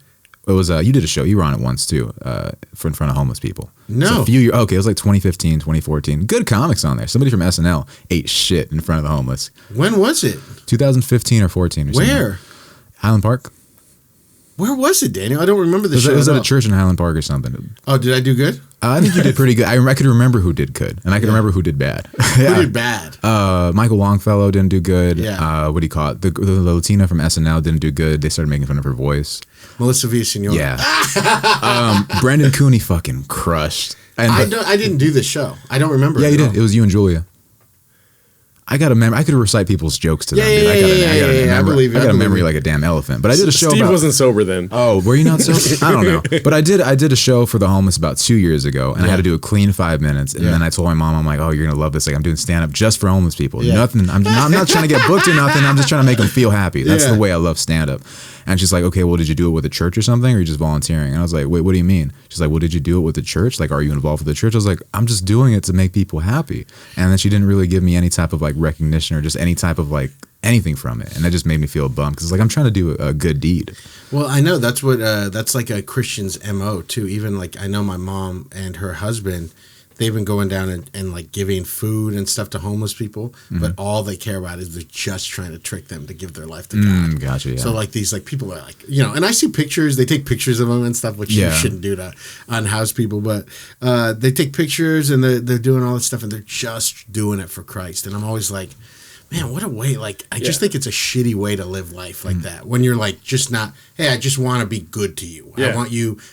It was you did a show. You were on it once too, in front of homeless people. No. Okay, it was like 2015, 2014. Good comics on there. Somebody from SNL ate shit in front of the homeless. When was it? 2015 or 14 or something. Where? Highland Park. Where was it, Daniel? I don't remember the show. It was at a church in Highland Park or something. Oh, did I do good? I think you did pretty good. I could remember who did good, and I could remember who did bad. Who did bad? Michael Longfellow didn't do good. Yeah. What do you call it? The Latina from SNL didn't do good. They started making fun of her voice. Melissa Villaseñor. Yeah. Brendan Cooney fucking crushed. I didn't do the show. I don't remember. Yeah, you did. It was you and Julia. I got a memory. I could recite people's jokes to them. Yeah, dude. I believe you. I got a memory like a damn elephant. But I did a show. Steve wasn't sober then. Oh, were you not sober? I don't know. But I did a show for the homeless about 2 years ago, and I had to do a clean 5 minutes. And then I told my mom, I'm like, oh, you're gonna love this. Like, I'm doing stand up just for homeless people. Nothing. I'm not trying to get booked or nothing. I'm just trying to make them feel happy. That's the way I love stand up. And she's like, okay, well, did you do it with a church or something, or are you just volunteering? And I was like, wait, what do you mean? She's like, well, did you do it with the church? Like, are you involved with the church? I was like, I'm just doing it to make people happy. And then she didn't really give me any type of like recognition or just any type of like anything from it. And that just made me feel bummed because like I'm trying to do a good deed. Well, I know that's what that's like a Christian's MO too. Even like I know my mom and her husband, they've been going down and like giving food and stuff to homeless people, but all they care about is they're just trying to trick them to give their life to God. Gotcha. Yeah. So like these like people are like, and I see pictures, they take pictures of them and stuff, which you shouldn't do to unhouse people, but they take pictures and they're doing all this stuff and they're just doing it for Christ. And I'm always like, man, what a way. Like, I just think it's a shitty way to live life like that. When you're like, just not, hey, I just want to be good to you. Yeah.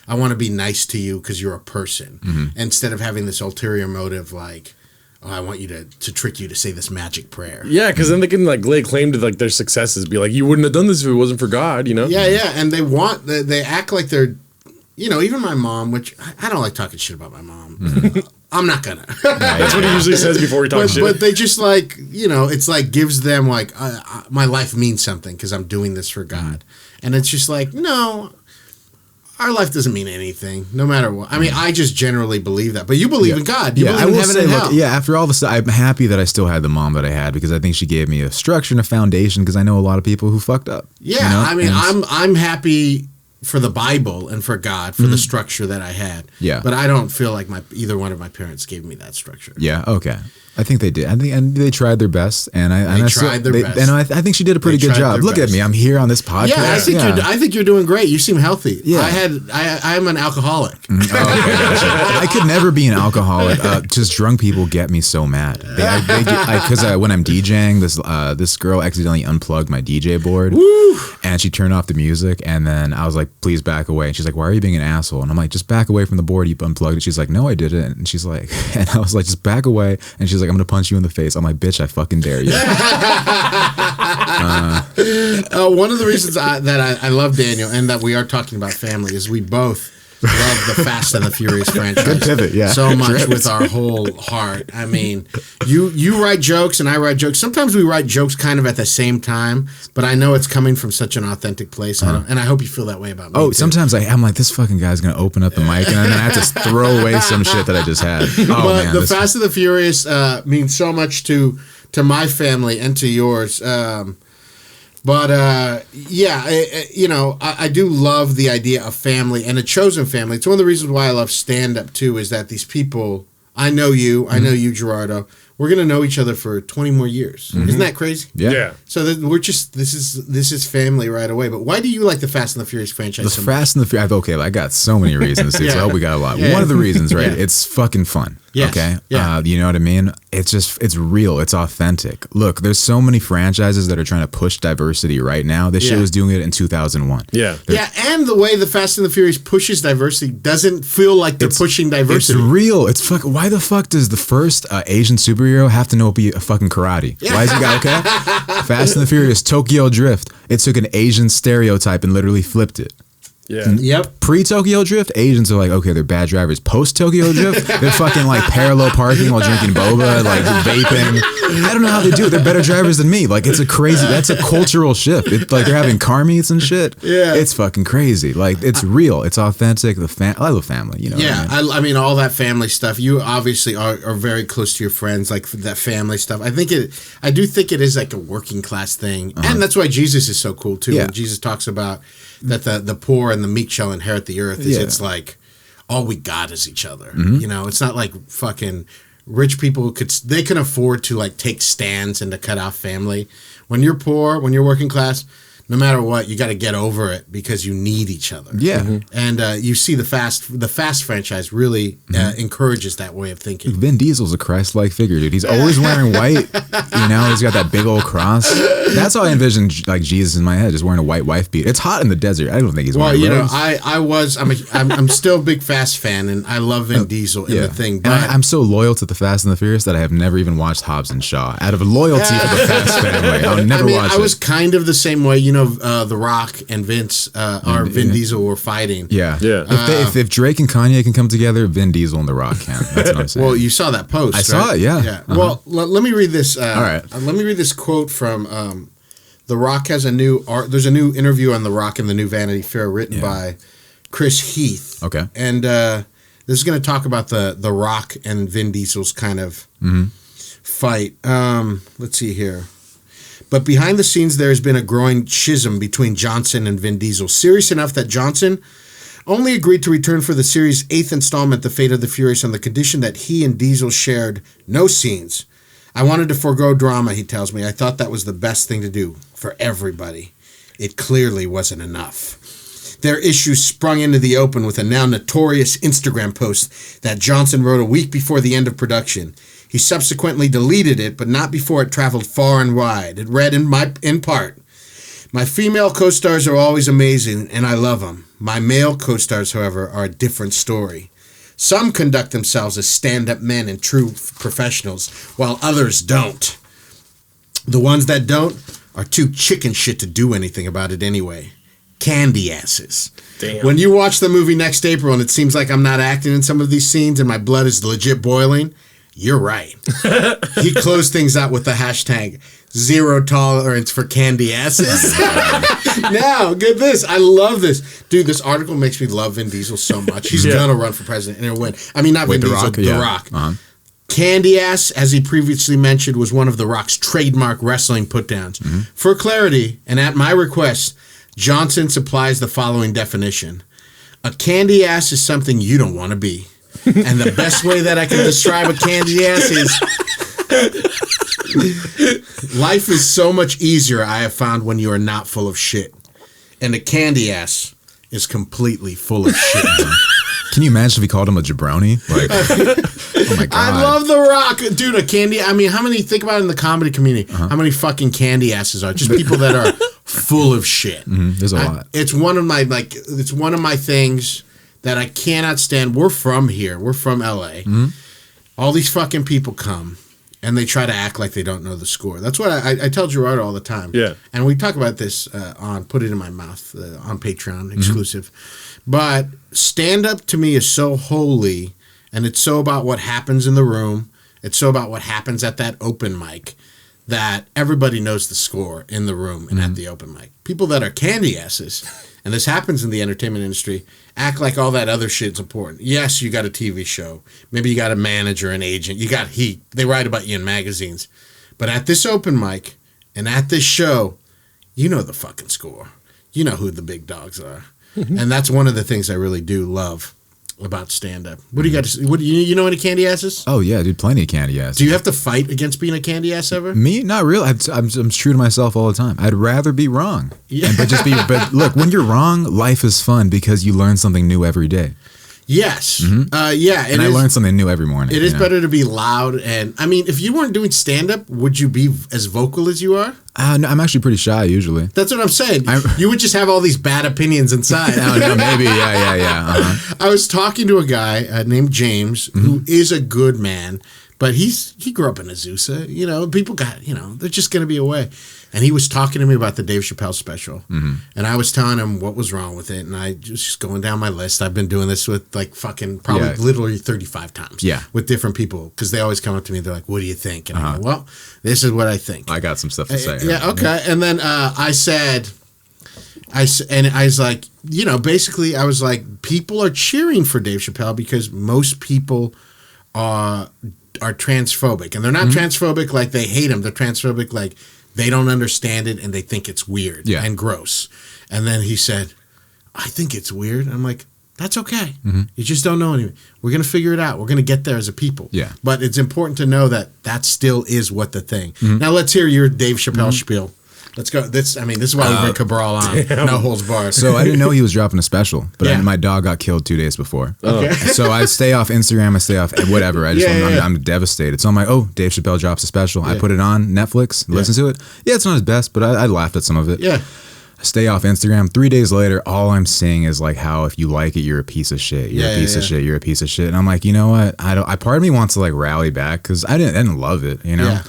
I want to be nice to you because you're a person. Instead of having this ulterior motive like, oh, I want you to trick you to say this magic prayer. Yeah, because then they can like lay claim to like their successes. Be like, you wouldn't have done this if it wasn't for God, Yeah. And they act like they're, even my mom, which I don't like talking shit about my mom. I'm not gonna. That's what he usually says before he talks shit. But they just like, it's like gives them like, my life means something because I'm doing this for God. And it's just like, no, our life doesn't mean anything, no matter what. I mean, I just generally believe that. But you believe in God. You believe in heaven and hell. After all this, I'm happy that I still had the mom that I had because I think she gave me a structure and a foundation because I know a lot of people who fucked up. Yeah, I mean, I'm happy for the Bible and for God, for the structure that I had. Yeah. But I don't feel like either one of my parents gave me that structure. Yeah, okay. I think they did. And they tried their best. And I tried their best. And I think she did a pretty good job. Look at me. I'm here on this podcast. Yeah, I think you're doing great. You seem healthy. Yeah. I'm an alcoholic. Oh, okay, gotcha. I could never be an alcoholic. Just drunk people get me so mad. Because when I'm DJing, this girl accidentally unplugged my DJ board. Woo! And she turned off the music. And then I was like, like, please back away. And she's like, why are you being an asshole? And I'm like, just back away from the board. You unplugged it. She's like, no, I didn't. And she's like, and I was like, just back away. And she's like, I'm going to punch you in the face. I'm like, bitch, I fucking dare you. One of the reasons that I love Daniel and that we are talking about family is we both love the Fast and the Furious franchise. Good pivot, yeah. So much with our whole heart. I mean, you write jokes and I write jokes. Sometimes we write jokes kind of at the same time, but I know it's coming from such an authentic place. And I hope you feel that way about me. Oh, too. sometimes I'm like, this fucking guy's going to open up the mic and then I have to throw away some shit that I just had. Oh, but man. the Fast and the Furious means so much to my family and to yours. I do love the idea of family and a chosen family. It's one of the reasons why I love stand-up, too, is that these people, I know you, Gerardo, we're going to know each other for 20 more years. Mm-hmm. Isn't that crazy? Yeah. So this is family right away. But why do you like the Fast and the Furious franchise so much? Fast and the Furious, okay, I got so many reasons, dude, so I hope we got a lot. Yeah. One of the reasons, right, it's fucking fun. Yes. Okay? Yeah. You know what I mean? It's real. It's authentic. Look, there's so many franchises that are trying to push diversity right now. This shit was doing it in 2001. Yeah. And the way the Fast and the Furious pushes diversity doesand feel like they're pushing diversity. It's real. It's why the fuck does the first Asian superhero have to know be a fucking karate? Why is he got okay? Fast and the Furious, Tokyo Drift. It took an Asian stereotype and literally flipped it. Yeah. Yep. Pre-Tokyo Drift, Asians are like, okay, they're bad drivers. Post-Tokyo Drift, they're fucking like parallel parking while drinking boba, like vaping. I don't know how they do it. They're better drivers than me. Like, that's a cultural shift. It's like they're having car meets and shit. Yeah. It's fucking crazy. Like, it's real. It's authentic. I love family, you know. Yeah. What I mean? I mean, all that family stuff. You obviously are very close to your friends, like that family stuff. I do think it is like a working class thing. And that's why Jesus is so cool too. Yeah. When Jesus talks about that the poor and the meek shall inherit the earth. It's like all we got is each other. Mm-hmm. You know, it's not like fucking rich people they can afford to like take stands and to cut off family. When you're poor, when you're working class, no matter what, you got to get over it because you need each other. Yeah. Mm-hmm. And you see the Fast franchise really encourages that way of thinking. Vin Diesel's a Christ-like figure, dude. He's always wearing white. You know, he's got that big old cross. That's how I envision like Jesus in my head, just wearing a white wife beater. It's hot in the desert. I don't think he's wearing robes. I'm still a big Fast fan, and I love Vin Diesel in the thing. But I'm so loyal to the Fast and the Furious that I have never even watched Hobbs and Shaw. Out of loyalty for the Fast family, I'll never watch it. I was kind of the same way. You know, The Rock and Vin Diesel were fighting. Yeah. If Drake and Kanye can come together, Vin Diesel and The Rock can. That's what I'm saying. Well, you saw that post. I saw it. Yeah. Uh-huh. Well, let me read this. All right. Let me read this quote from The Rock. There's a new interview on The Rock in the new Vanity Fair written by Chris Heath. Okay. And this is going to talk about the Rock and Vin Diesel's kind of fight. Let's see here. But behind the scenes, there has been a growing schism between Johnson and Vin Diesel, serious enough that Johnson only agreed to return for the series' 8th installment, The Fate of the Furious, on the condition that he and Diesel shared no scenes. I wanted to forego drama, he tells me. I thought that was the best thing to do for everybody. It clearly wasn't enough. Their issues sprung into the open with a now notorious Instagram post that Johnson wrote a week before the end of production. He subsequently deleted it, but not before it traveled far and wide. It read in part, "My female co-stars are always amazing, and I love them. My male co-stars, however, are a different story. Some conduct themselves as stand-up men and true professionals, while others don't. The ones that don't are too chicken shit to do anything about it anyway. Candy asses." Damn. When you watch the movie next April and it seems like I'm not acting in some of these scenes and my blood is legit boiling, you're right. He closed things out with the hashtag zero tolerance for candy asses. Now, get this. I love this. Dude, this article makes me love Vin Diesel so much. He's going to run for president and he'll win. I mean, not Vin Diesel, The Rock. Uh-huh. Candy ass, as he previously mentioned, was one of The Rock's trademark wrestling put-downs. Mm-hmm. For clarity, and at my request, Johnson supplies the following definition. A candy ass is something you don't want to be. And the best way that I can describe a candy ass is life is so much easier, I have found, when you are not full of shit. And a candy ass is completely full of shit. Can you imagine if we called him a jabroni? Like, oh my god! I love The Rock, dude. A candy. I mean, how many? Think about it in the comedy community. How many fucking candy asses are just people that are full of shit. There's a lot. It's one of my It's one of my things that I cannot stand. We're from here. We're from LA. All these fucking people come. And they try to act like they don't know the score. That's what I tell Gerardo all the time. Yeah. And we talk about this on Put It In My Mouth on Patreon, exclusive. But stand-up to me is so holy, and it's so about what happens in the room. It's so about what happens at that open mic that everybody knows the score in the room and at the open mic. People that are candy asses, and this happens in the entertainment industry, act like all that other shit's important. Yes, you got a TV show. Maybe you got a manager, an agent. You got heat. They write about you in magazines. But at this open mic and at this show, you know the fucking score. You know who the big dogs are. And that's one of the things I really do love about stand-up. What do you got to say? What, you know any candy asses? Oh, yeah, dude, plenty of candy asses. Do you have to fight against being a candy ass ever? Me? Not really. I'm true to myself all the time. I'd rather be wrong. Yeah. But look, when you're wrong, life is fun because you learn something new every day. Yes. Yeah. And I learn something new every morning. It is better to be loud. And I mean, if you weren't doing stand-up, would you be as vocal as you are? No, I'm actually pretty shy usually. That's what I'm saying. You would just have all these bad opinions inside. No, maybe. Yeah. I was talking to a guy named James, who is a good man, but he grew up in Azusa. You know, people got, they're just going to be away. And he was talking to me about the Dave Chappelle special. And I was telling him what was wrong with it. And I was just going down my list. I've been doing this with literally 35 times. Yeah. With different people. Because they always come up to me. They're like, what do you think? And I go, well, this is what I think. I got some stuff to say. Yeah, okay. And then I was like, basically I was like, people are cheering for Dave Chappelle because most people are transphobic. And they're not transphobic like they hate him. They're transphobic like they don't understand it and they think it's weird and gross. And then he said, I think it's weird. And I'm like, that's okay. You just don't know anything. We're going to figure it out. We're going to get there as a people. Yeah. But it's important to know that still is what the thing. Now let's hear your Dave Chappelle spiel. Let's go. This is why we bring Cabral on. No holds barred. So I didn't know he was dropping a special, but my dog got killed 2 days before. Okay. So I stay off Instagram. I stay off whatever. I'm devastated. So I'm like, oh, Dave Chappelle drops a special. I put it on Netflix, listen to it. Yeah, it's not his best, but I laughed at some of it. Yeah. Stay off Instagram. 3 days later, all I'm seeing is like how if you like it, you're a piece of shit. You're a piece of shit. You're a piece of shit. And I'm like, you know what? Part of me wants to like rally back because I didn't love it, Yeah.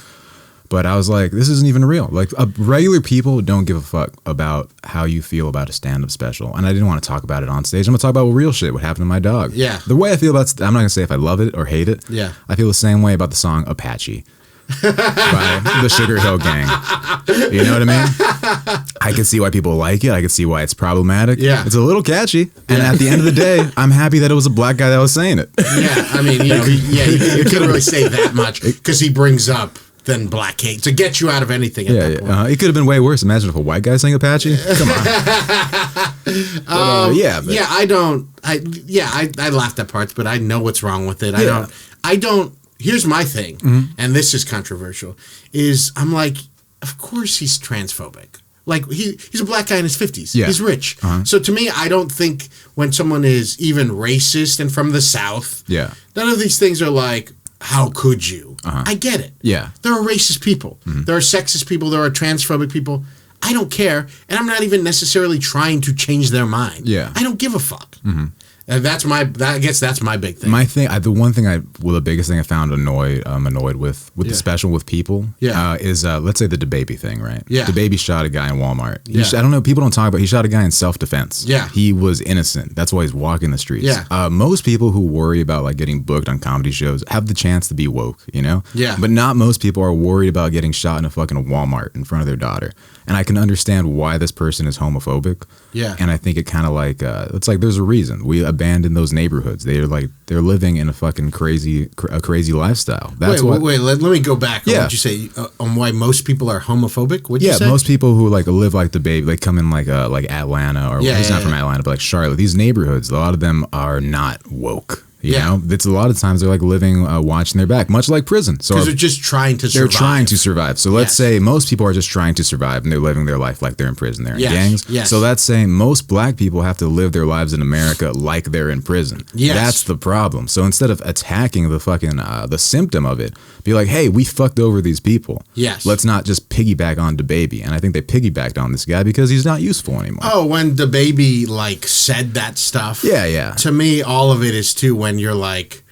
But I was like, this isn't even real. Like, regular people don't give a fuck about how you feel about a stand-up special. And I didn't want to talk about it on stage. I'm going to talk about real shit, what happened to my dog. Yeah. The way I feel about I'm not going to say if I love it or hate it. Yeah. I feel the same way about the song Apache by the Sugar Hill Gang. You know what I mean? I can see why people like it. I can see why it's problematic. Yeah. It's a little catchy. And at the end of the day, I'm happy that it was a black guy that was saying it. Yeah. I mean, you can't really say that much because he brings up than black hate to get you out of anything at that point. It could have been way worse. Imagine if a white guy sang Apache. Come on. I laughed at parts, but I know what's wrong with it. I don't. Here's my thing, and this is controversial. Is I'm like, of course he's transphobic. Like he's a black guy in his 50s. Yeah. He's rich. So to me, I don't think when someone is even racist and from the South, none of these things are like, how could you? I get it. Yeah. There are racist people. There are sexist people. There are transphobic people. I don't care. And I'm not even necessarily trying to change their mind. Yeah. I don't give a fuck. And I guess that's my big thing. My thing, the biggest thing I found annoyed with the special with people is let's say the DaBaby thing, right? Yeah. DaBaby shot a guy in Walmart. I don't know, people don't talk about, he shot a guy in self-defense. Yeah. He was innocent. That's why he's walking the streets. Yeah. Most people who worry about like getting booked on comedy shows have the chance to be woke, you know? Yeah. But not most people are worried about getting shot in a fucking Walmart in front of their daughter. And I can understand why this person is homophobic. Yeah. And I think it kind of like, it's like there's a reason. We abandoned those neighborhoods. They're living in a fucking crazy lifestyle. That's wait, let me go back. Yeah. What'd you say on why most people are homophobic? What'd you say? Most people who like live like DaBaby, like come in like Atlanta or he's not from Atlanta, but like Charlotte. These neighborhoods, a lot of them are not woke. You know, it's a lot of times they're like living, watching their back, much like prison. So because they're just trying to survive. They're trying to survive. So let's say most people are just trying to survive and they're living their life like they're in prison. They're in gangs. Yes. So that's saying most black people have to live their lives in America like they're in prison. Yes. That's the problem. So instead of attacking the fucking, the symptom of it, be like, hey, we fucked over these people. Yes. Let's not just piggyback on DaBaby. And I think they piggybacked on this guy because he's not useful anymore. Oh, when DaBaby like said that stuff. Yeah. To me, all of it is too when you're like,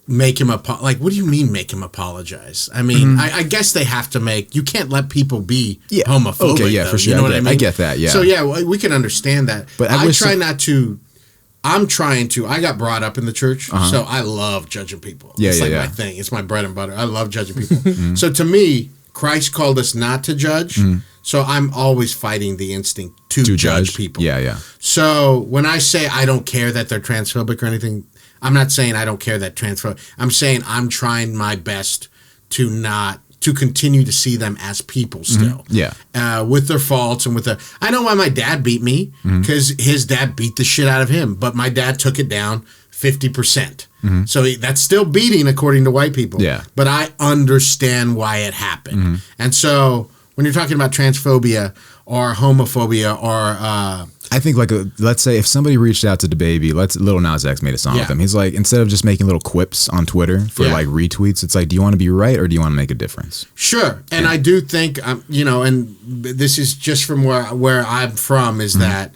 make him like, what do you mean make him apologize? I mean, I guess they have to you can't let people be homophobic. Okay, yeah, though, for sure. You know what I mean? I get that, yeah. So yeah, we can understand that. But I try not to. I'm trying to. I got brought up in the church, so I love judging people. Yeah, it's yeah, like yeah. my thing. It's my bread and butter. I love judging people. So to me, Christ called us not to judge. So I'm always fighting the instinct to judge people. Yeah. So when I say I don't care that they're transphobic or anything, I'm not saying I don't care that transphobic. I'm saying I'm trying my best to continue to see them as people still. Yeah. With their faults and I know why my dad beat me, because his dad beat the shit out of him, but my dad took it down 50%. So that's still beating according to white people. Yeah. But I understand why it happened. And so when you're talking about transphobia or homophobia or I think let's say if somebody reached out to DaBaby, Lil Nas X made a song with him. He's like, instead of just making little quips on Twitter for like retweets, it's like, do you want to be right or do you want to make a difference? Sure. And I do think, and this is just from where I'm from, is that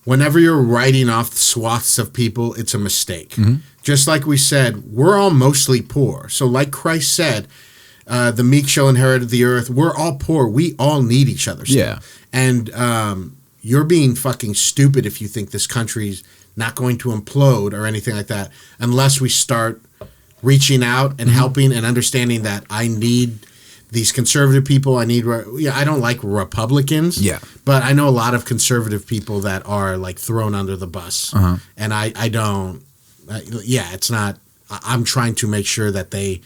whenever you're writing off swaths of people, it's a mistake. Just like we said, we're all mostly poor. So like Christ said, the meek shall inherit the earth. We're all poor. We all need each other still. Yeah. And you're being fucking stupid if you think this country's not going to implode or anything like that unless we start reaching out and helping and understanding that I need these conservative people. I don't like Republicans. Yeah. But I know a lot of conservative people that are like thrown under the bus. And I don't. It's not. I'm trying to make sure that they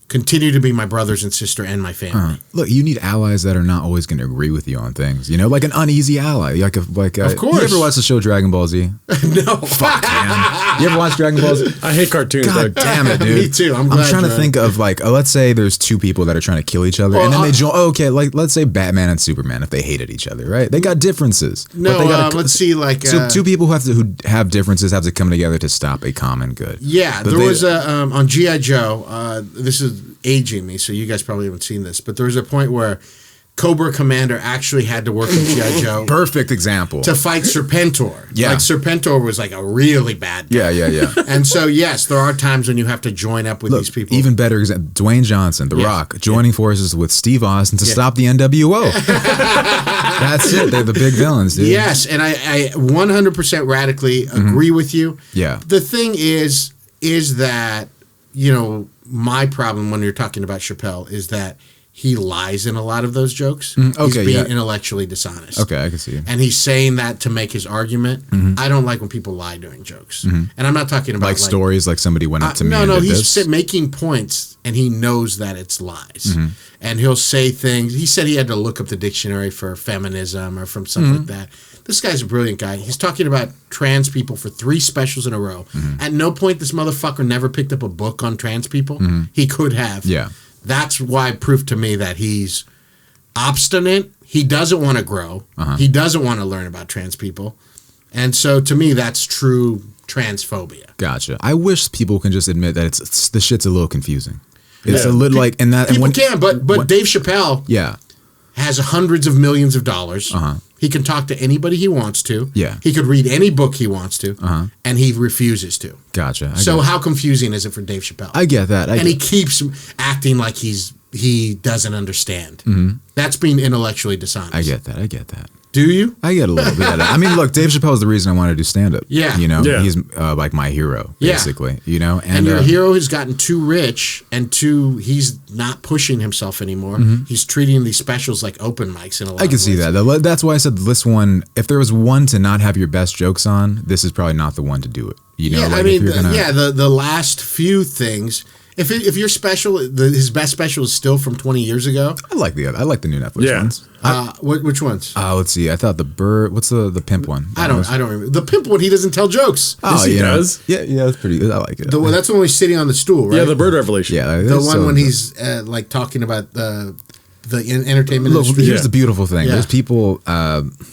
continue to be my brothers and sister and my family. Look, you need allies that are not always going to agree with you on things. You know, like an uneasy ally. Of course. You ever watch the show Dragon Ball Z? No. Fuck, man. You ever watch Dragon Ball Z? I hate cartoons. God damn it, dude. Me too. I'm glad. I'm trying to think of let's say there's two people that are trying to kill each other, and then they join. Okay, let's say Batman and Superman, if they hated each other, right? They got differences. No, let's see, so two people who have differences have to come together to stop a common good. Yeah, but there was on G.I. Joe. This is aging me, so you guys probably haven't seen this, but there was a point where Cobra Commander actually had to work with G.I. Joe. Perfect example. To fight Serpentor. Yeah. Like Serpentor was like a really bad guy. Yeah. And so, yes, there are times when you have to join up with these people. Even better example, Dwayne Johnson, The Rock, joining forces with Steve Austin to stop the NWO. That's it. They're the big villains, dude. Yes, and I 100% radically agree with you. Yeah. The thing is that, my problem when you're talking about Chappelle is that he lies in a lot of those jokes. He's being intellectually dishonest. Okay, I can see it. And he's saying that to make his argument. I don't like when people lie during jokes. And I'm not talking about like stories like somebody went up to me and did he's this. making points and he knows that it's lies. And he'll say things. He said he had to look up the dictionary for feminism or from something like that. This guy's a brilliant guy. He's talking about trans people for 3 specials in a row. At no point this motherfucker never picked up a book on trans people. He could have. Yeah. That's why proof to me that he's obstinate. He doesn't want to grow. He doesn't want to learn about trans people. And so to me, that's true transphobia. Gotcha. I wish people can just admit that it's the shit's a little confusing. It's a little like, and that people can, but Dave Chappelle has hundreds of millions of dollars. He can talk to anybody he wants to. Yeah. He could read any book he wants to, and he refuses to. Gotcha. So how confusing is it for Dave Chappelle? I get that. He keeps acting like he doesn't understand. That's being intellectually dishonest. I get that. Do you? I get a little bit of that. I mean, look, Dave Chappelle is the reason I wanted to do stand-up. Yeah. He's like my hero, basically, And your hero has gotten too rich and he's not pushing himself anymore. He's treating these specials like open mics in a lot of ways. I can see that. That's why I said this one, if there was one to not have your best jokes on, this is probably not the one to do it. The last few things, If your special, his best special is still from 20 years ago. I like the new Netflix ones. Which ones? Let's see. I thought the bird. What's the pimp one? I don't remember. The pimp one, he doesn't tell jokes. Oh, he does. Yeah, that's pretty good. I like it. That's the one where he's sitting on the stool, right? Yeah, the bird revelation. Yeah, the one when he's like talking about the entertainment industry. Here's the beautiful thing. Yeah. There's people.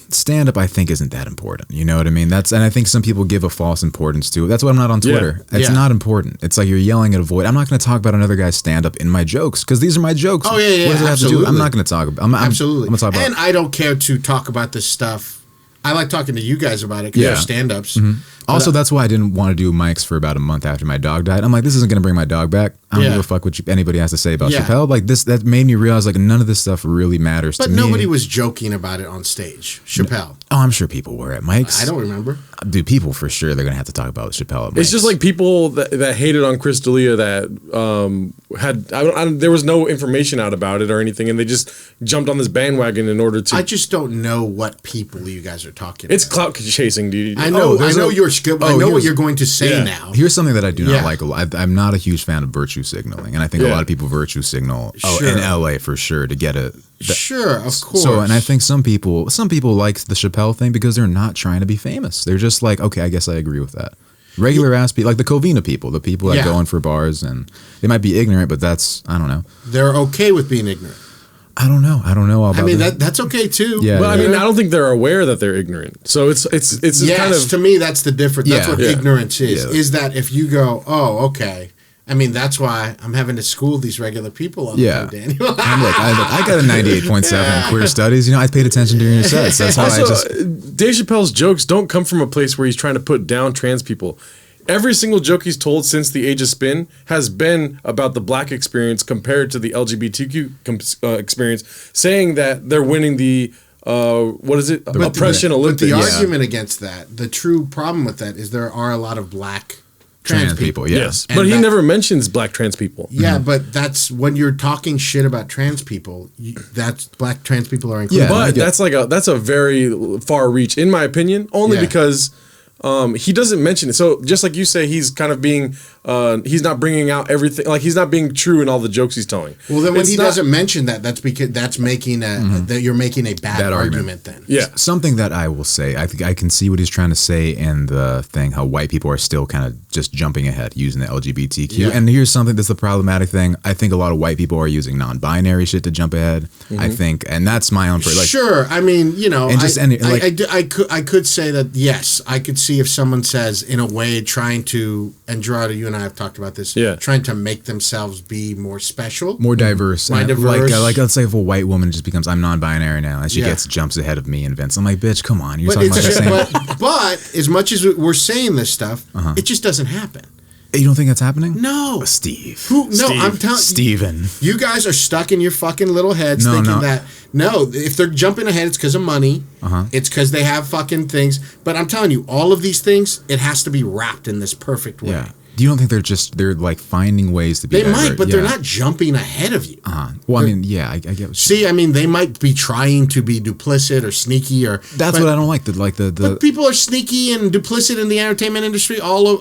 Stand up, I think, isn't that important. You know what I mean? And I think some people give a false importance to it. That's why I'm not on Twitter. It's not important. It's like you're yelling at a void. I'm not going to talk about another guy's stand up in my jokes because these are my jokes. Oh yeah, What does it have to do? I'm not going to talk about. Absolutely. I'm going to talk about. And I don't care to talk about this stuff. I like talking to you guys about it because you're stand-ups. Mm-hmm. Also, that's why I didn't want to do mics for about a month after my dog died. I'm like, this isn't going to bring my dog back. I don't give a fuck what anybody has to say about Chappelle. Like this, that made me realize like none of this stuff really matters to me. But nobody was joking about it on stage. Chappelle. Oh, I'm sure people were at mics. I don't remember. Dude, people for sure they're going to have to talk about Chappelle at mics. It's just like people that hated on Chris D'Elia that there was no information out about it or anything, and they just jumped on this bandwagon in order to. I just don't know what people you guys are talking It's about. clout chasing, dude. I know what you're going to say now. Here's something that I do not like a lot. I'm not a huge fan of virtue signaling, and I think a lot of people virtue signal in LA for sure to get a. Sure, of course. So, and I think some people like the Chappelle thing because they're not trying to be famous. They're just like, okay, I guess I agree with that. Regular ass people, like the Covina people, the people that go in for bars, and they might be ignorant, but I don't know. They're okay with being ignorant. I don't know. I don't know about. I mean, that's okay too. Yeah, but I mean, I don't think they're aware that they're ignorant. So it's yes, kind of to me that's the difference. That's what ignorance is. Yeah. Is that if you go, oh, okay. I mean, that's why I'm having to school these regular people on the Daniel. I got a 98.7 in queer studies. You know, I paid attention during your sets. That's why Dave Chappelle's jokes don't come from a place where he's trying to put down trans people. Every single joke he's told since the Age of Spin has been about the black experience compared to the LGBTQ experience, saying that they're winning the oppression Olympics. But the argument against that, the true problem with that is there are a lot of black trans people. Yes. But he never mentions black trans people. Yeah, but that's when you're talking shit about trans people, that's black trans people are included. Yeah, but that's a very far reach, in my opinion, only because he doesn't mention it. So just like you say, he's kind of being, he's not bringing out everything. Like he's not being true in all the jokes he's telling. Well, then when he doesn't mention that, that's because that's making that you're making a bad argument. Then something that I will say, I think I can see what he's trying to say in the thing, how white people are still kind of just jumping ahead using the LGBTQ. And here's something that's the problematic thing. I think a lot of white people are using non-binary shit to jump ahead. I think, and that's my own. Sure, I mean, you know, and just I could say that yes, I could see if someone says in a way trying to, and Gerardo, you and I have talked about this, trying to make themselves be more special, more diverse. Like let's say if a white woman just becomes I'm non-binary now and she jumps ahead of me and Vince, I'm like, bitch, come on, you're talking about the same. But as much as we're saying this stuff, it just doesn't happen. You don't think that's happening? No. Steve. I'm telling Steven. You guys are stuck in your fucking little heads thinking that, if they're jumping ahead, it's because of money. It's because they have fucking things. But I'm telling you, all of these things, it has to be wrapped in this perfect way. Yeah. You don't think they're like finding ways to be They might, but they're not jumping ahead of you. Well, I mean, I get See, I mean, they might be trying to be duplicit or sneaky or... That's what I don't like. But people are sneaky and duplicit in the entertainment industry all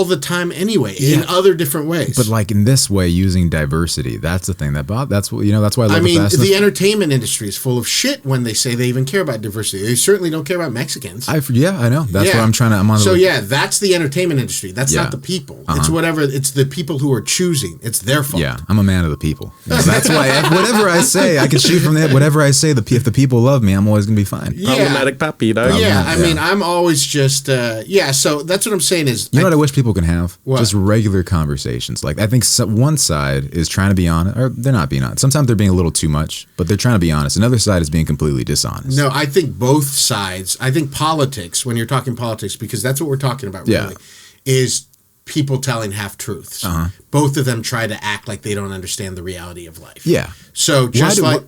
the time anyway, in other different ways. But like in this way, using diversity, that's the thing that's what, that's why I love the entertainment industry is full of shit when they say they even care about diversity. They certainly don't care about Mexicans. I know. That's what I'm trying to... that's the entertainment industry. That's not the people. It's whatever. It's the people who are choosing. It's their fault. Yeah, I'm a man of the people. That's why whatever I say, I can shoot from that. Whatever I say, if the people love me, I'm always gonna be fine. Problematic Papi, dog. I mean, I'm always just So that's what I'm saying is. You know what I wish people can have? What? Just regular conversations. Like I think one side is trying to be honest, or they're not being honest. Sometimes they're being a little too much, but they're trying to be honest. Another side is being completely dishonest. No, I think both sides. I think politics. When you're talking politics, because that's what we're talking about. Really, is people telling half truths. Both of them try to act like they don't understand the reality of life. Yeah. So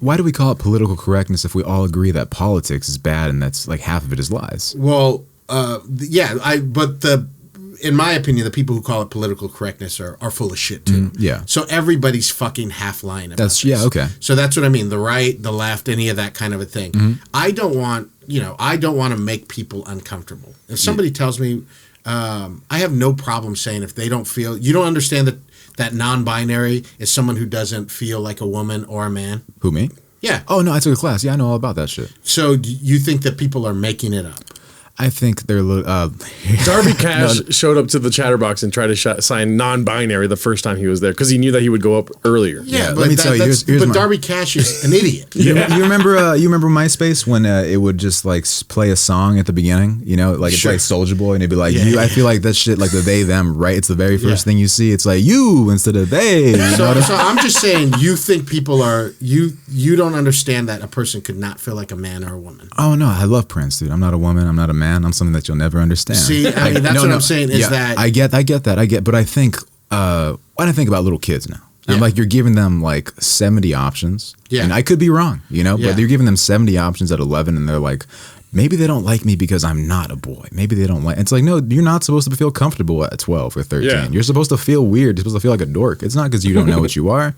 why do we call it political correctness if we all agree that politics is bad and that's like half of it is lies? Well, in my opinion, the people who call it political correctness are full of shit too. So everybody's fucking half lying about this. Okay. So that's what I mean. The right, the left, any of that kind of a thing. I don't want to make people uncomfortable. If somebody tells me, I have no problem saying if they don't feel, you don't understand that non-binary is someone who doesn't feel like a woman or a man? Who, me? Yeah. Oh, no, I took a class. Yeah, I know all about that shit. So you think that people are making it up? I think they're Darby Cash showed up to the Chatterbox and tried to sign non-binary the first time he was there because he knew that he would go up earlier. Yeah, let me tell you. Here's Darby Cash is an idiot. You remember MySpace when it would just like play a song at the beginning? You know, like it's like Soulja Boy, and it'd be like you. I feel like that shit, like the they them, right? It's the very first thing you see. It's like you instead of they. So I'm just saying, you think people are you don't understand that a person could not feel like a man or a woman. Oh no, I love Prince, dude. I'm not a woman. I'm not a man. I'm something that you'll never understand. See, I mean, that's what I'm saying is that I get that. But I think when I think about little kids now, I'm like, you're giving them like 70 options. Yeah. And I could be wrong, you know, but you're giving them 70 options at 11 and they're like, maybe they don't like me because I'm not a boy. Maybe they don't like. It's like, no, you're not supposed to feel comfortable at 12 or 13. Yeah. You're supposed to feel weird. You're supposed to feel like a dork. It's not because you don't know what you are.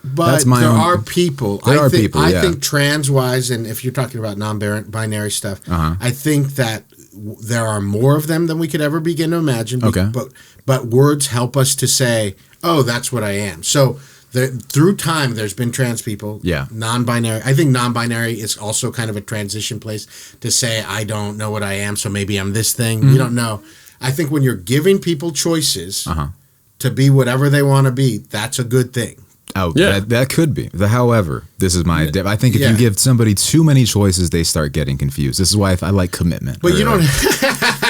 But there are people. I think trans-wise, and if you're talking about non-binary stuff, I think that there are more of them than we could ever begin to imagine. Okay. But words help us to say, oh, that's what I am. So through time, there's been trans people. Yeah. Non-binary. I think non-binary is also kind of a transition place to say, I don't know what I am, so maybe I'm this thing. You don't know. I think when you're giving people choices to be whatever they want to be, that's a good thing. Oh, yeah. That could be. However, this is my... I think if you give somebody too many choices, they start getting confused. This is why I like commitment. But you don't...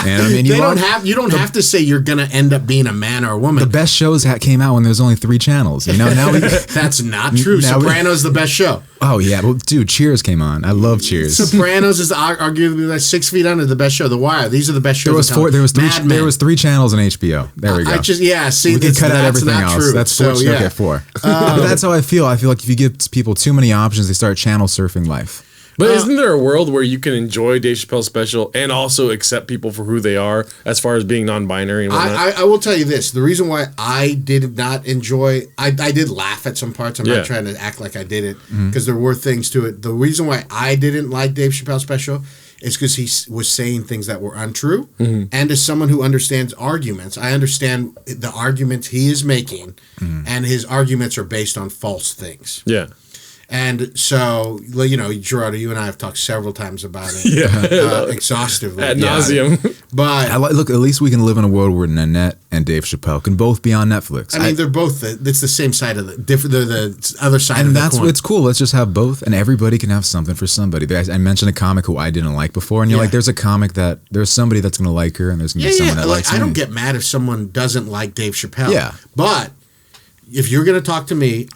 And I mean, you don't have to say you're going to end up being a man or a woman. The best shows came out when there's only 3 channels. You know, now that's not true. Sopranos is the best show. Oh yeah, well, dude, Cheers came on. I love Cheers. Sopranos is arguably like 6 feet under the best show. The Wire. These are the best shows. There was 3 channels on HBO. There we go. See, we can cut out everything else. True. That's sports. Okay, 4. But that's how I feel. I feel like if you give people too many options, they start channel surfing life. But isn't there a world where you can enjoy Dave Chappelle's special and also accept people for who they are as far as being non-binary and whatnot? I will tell you this. The reason why I did not enjoy... I did laugh at some parts. I'm not trying to act like I did it because there were things to it. The reason why I didn't like Dave Chappelle's special is because he was saying things that were untrue. And as someone who understands arguments, I understand the arguments he is making, and his arguments are based on false things. Yeah. And so, you know, Gerardo, you and I have talked several times about it exhaustively. Ad nauseum. But look, at least we can live in a world where Nanette and Dave Chappelle can both be on Netflix. I mean, they're both, it's the same side of they're the other side of the coin. And it's cool. Let's just have both, and everybody can have something for somebody. I mentioned a comic who I didn't like before, and you're like, there's somebody that's going to like her, and there's going to be someone that likes me. I don't get mad if someone doesn't like Dave Chappelle. Yeah. But if you're going to talk to me,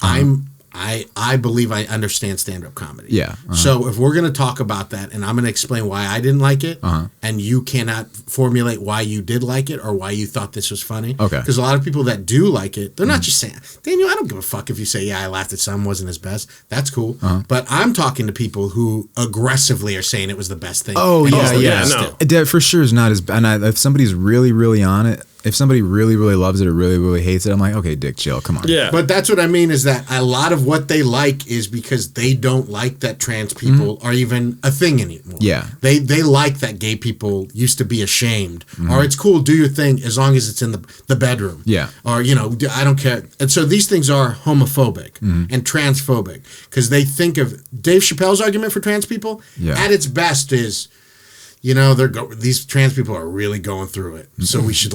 I believe I understand stand-up comedy. Yeah. So if we're going to talk about that, and I'm going to explain why I didn't like it, and you cannot formulate why you did like it or why you thought this was funny. Okay. Because a lot of people that do like it, they're not just saying, Daniel, I don't give a fuck if you say, yeah, I laughed at some, wasn't his best. That's cool. But I'm talking to people who aggressively are saying it was the best thing. Oh, yeah. No. It for sure is not as bad. And if somebody's really, really on it, if somebody really, really loves it or really, really hates it, I'm like, okay, Dick, chill, come on. Yeah. But that's what I mean is that a lot of what they like is because they don't like that trans people are even a thing anymore. Yeah. They like that gay people used to be ashamed. Or it's cool, do your thing as long as it's in the bedroom. Yeah. Or, you know, I don't care. And so these things are homophobic and transphobic because they think of Dave Chappelle's argument for trans people at its best is, you know, these trans people are really going through it. So we should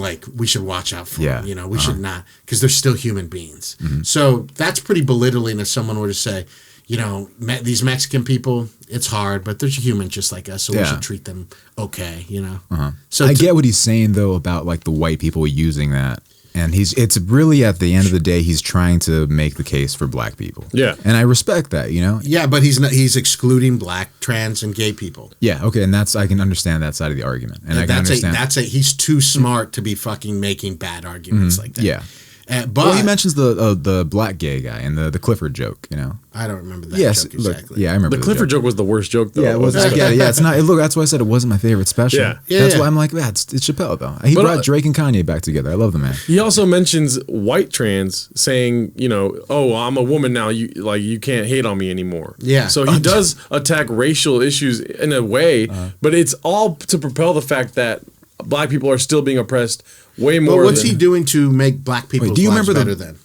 watch out for them. You know, we should not, because they're still human beings. So that's pretty belittling if someone were to say, you know, these Mexican people, it's hard, but they're human just like us, so we should treat them okay, you know? So I get what he's saying, though, about like the white people using that. And it's really at the end of the day, he's trying to make the case for black people. Yeah. And I respect that, you know? Yeah, but he's excluding black, trans, and gay people. Yeah, okay, and I can understand that side of the argument. And I can understand. He's too smart to be fucking making bad arguments like that. Yeah. But he mentions the black gay guy and the Clifford joke, you know? I don't remember that joke exactly. Yeah, I remember the Clifford joke was the worst joke, though. Yeah, it was. It's not. Look, that's why I said it wasn't my favorite special. Yeah. That's why I'm like, yeah, it's Chappelle, though. He brought Drake and Kanye back together. I love the man. He also mentions white trans saying, you know, oh, I'm a woman now. You can't hate on me anymore. Yeah. So he does attack racial issues in a way, but it's all to propel the fact that black people are still being oppressed way more. But what's he doing to make black people's lives better then?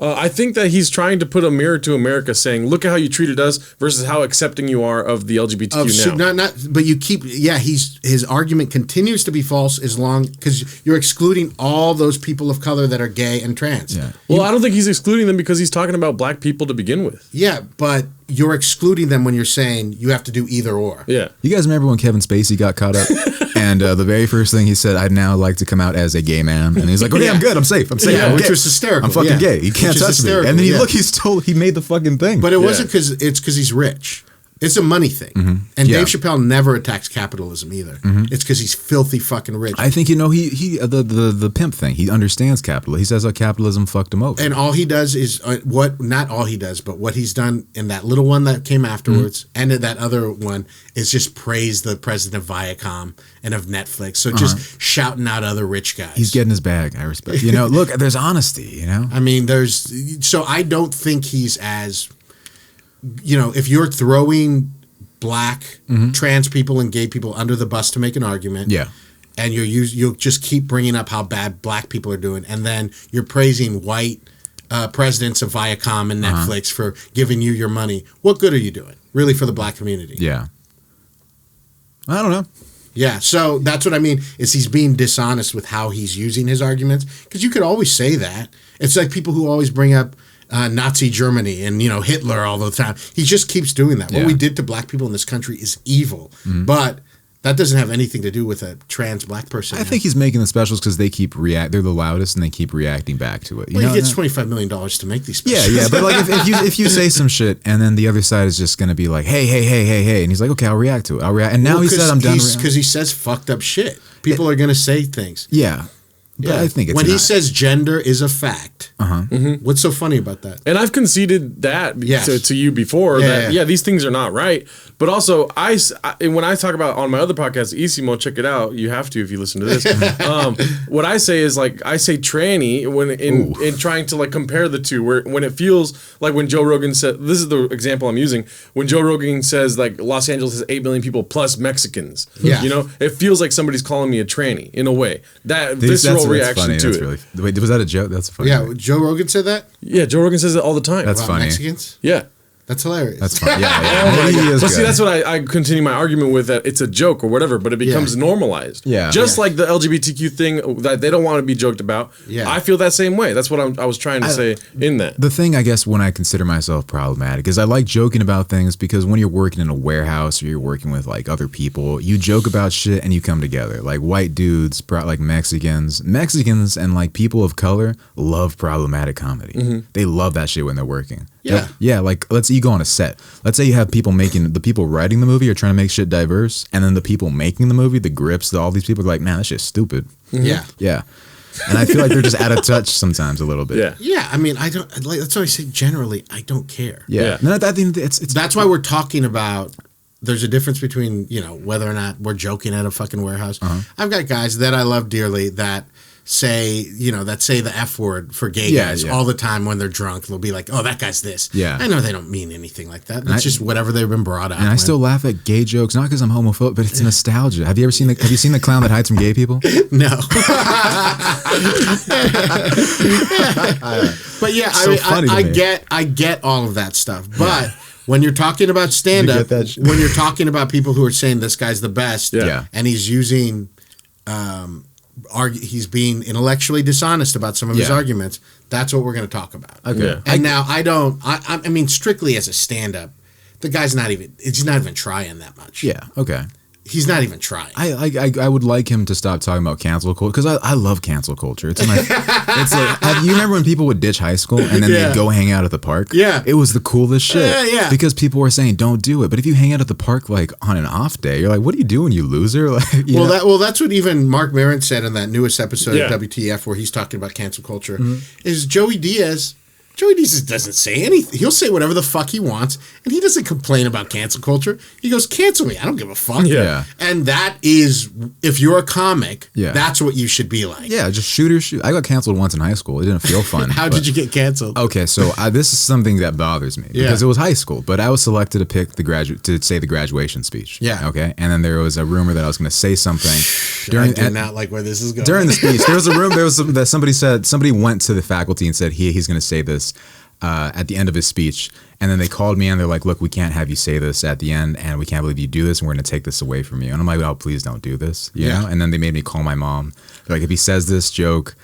I think that he's trying to put a mirror to America, saying, "Look at how you treated us versus how accepting you are of the LGBTQ now." But you keep, his argument continues to be false as long because you're excluding all those people of color that are gay and trans. Yeah. Well, I don't think he's excluding them because he's talking about black people to begin with. Yeah, but you're excluding them when you're saying you have to do either or. Yeah. You guys remember when Kevin Spacey got caught up? And the very first thing he said, I'd now like to come out as a gay man. And he's like, okay, I'm good. I'm safe. I'm safe. Yeah, I'm which gay. was hysterical. I'm fucking gay. You can't touch me. And then he made the fucking thing. But it wasn't because he's rich. It's a money thing. Mm-hmm. And Dave Chappelle never attacks capitalism either. Mm-hmm. It's because he's filthy fucking rich. I think, the pimp thing, he understands capitalism. He says how capitalism fucked him over. And all he does is, not all he does, but what he's done in that little one that came afterwards and in that other one is just praise the president of Viacom and of Netflix. So just shouting out other rich guys. He's getting his bag. I respect. Look, there's honesty, I mean, so I don't think he's as... if you're throwing black trans people and gay people under the bus to make an argument, and you'll just keep bringing up how bad black people are doing, and then you're praising white presidents of Viacom and Netflix for giving you your money. What good are you doing, really, for the black community? Yeah, I don't know. Yeah, so that's what I mean, is he's being dishonest with how he's using his arguments, because you could always say that. It's like people who always bring up Nazi Germany and Hitler all the time. He just keeps doing that. What we did to black people in this country is evil, but that doesn't have anything to do with a trans black person. I think he's making the specials because they keep they're the loudest and they keep reacting back to it. He gets $25 million to make these specials. Yeah, but like if you say some shit and then the other side is just gonna be like, hey, and he's like, okay, I'll react to it. I'll react. And now he said I'm done. Because he says fucked up shit. People are gonna say things. Yeah. But I think it's when he says gender is a fact. What's so funny about that? And I've conceded that to you before that these things are not right. But also, when I talk about on my other podcast, Isimo, check it out. You have to if you listen to this. What I say is I say tranny when in trying to compare the two. When it feels like when Joe Rogan said, this is the example I'm using. When Joe Rogan says Los Angeles has 8 million people plus Mexicans. Yeah. It feels like somebody's calling me a tranny in a way. That visceral reaction to it. Really, wait, was that a joke? That's funny. Yeah, Joe Rogan said that? Yeah, Joe Rogan says it all the time. That's funny. Mexicans? Yeah. That's hilarious. That's funny. Yeah. But see, that's what I continue my argument with, that it's a joke or whatever, but it becomes normalized. Yeah. Just like the LGBTQ thing that they don't want to be joked about. Yeah. I feel that same way. That's what I was trying to say in that. The thing, I guess, when I consider myself problematic is I like joking about things because when you're working in a warehouse or you're working with other people, you joke about shit and you come together. Like white dudes, like Mexicans and people of color love problematic comedy. They love that shit when they're working. Yeah. Let's say you go on a set. Let's say you have people the people writing the movie are trying to make shit diverse, and then the people making the movie, the grips, all these people are like, man, that shit's stupid. Yeah. And I feel like they're just out of touch sometimes a little bit. Yeah. I mean, I don't. That's why I say generally, I don't care. Yeah. No, I think it's that's why we're talking about. There's a difference between whether or not we're joking at a fucking warehouse. I've got guys that I love dearly that say the F word for gay guys all the time when they're drunk. They'll be like, oh, that guy's this. Yeah. I know they don't mean anything like that. It's just whatever they've been brought up. And I still laugh at gay jokes, not because I'm homophobic, but it's nostalgia. Have you seen the clown that hides from gay people? No. But yeah, I get all of that stuff. But when you're talking about stand-up, when you're talking about people who are saying this guy's the best, and he's using he's being intellectually dishonest about some of his arguments, that's what we're going to talk about. Okay. And now I mean, strictly as a stand-up, the guy's he's not even trying that much. Yeah. Okay. He's not even trying. I would like him to stop talking about cancel culture because I love cancel culture. It's you remember when people would ditch high school and then they'd go hang out at the park? Yeah. It was the coolest shit. Yeah. Because people were saying don't do it. But if you hang out at the park on an off day, you're like, what are you doing, you loser? That's what even Mark Maron said in that newest episode of WTF where he's talking about cancel culture. Is Joey Diaz doesn't say anything. He'll say whatever the fuck he wants, and he doesn't complain about cancel culture. He goes, cancel me. I don't give a fuck. Yeah. And that is, if you're a comic, that's what you should be like. Yeah, just shoot. I got canceled once in high school. It didn't feel fun. How did you get canceled? Okay, so this is something that bothers me because it was high school, but I was selected to pick to say the graduation speech. Yeah. Okay, and then there was a rumor that I was going to say something. I do not like where this is going. During the speech, there was a rumor. Somebody went to the faculty and said he's going to say this this at the end of his speech. And then they called me and they're like, look, we can't have you say this at the end, and we can't believe you do this, and we're going to take this away from you. And I'm like, oh, please don't do this. You know? And then they made me call my mom. They're like, if he says this joke,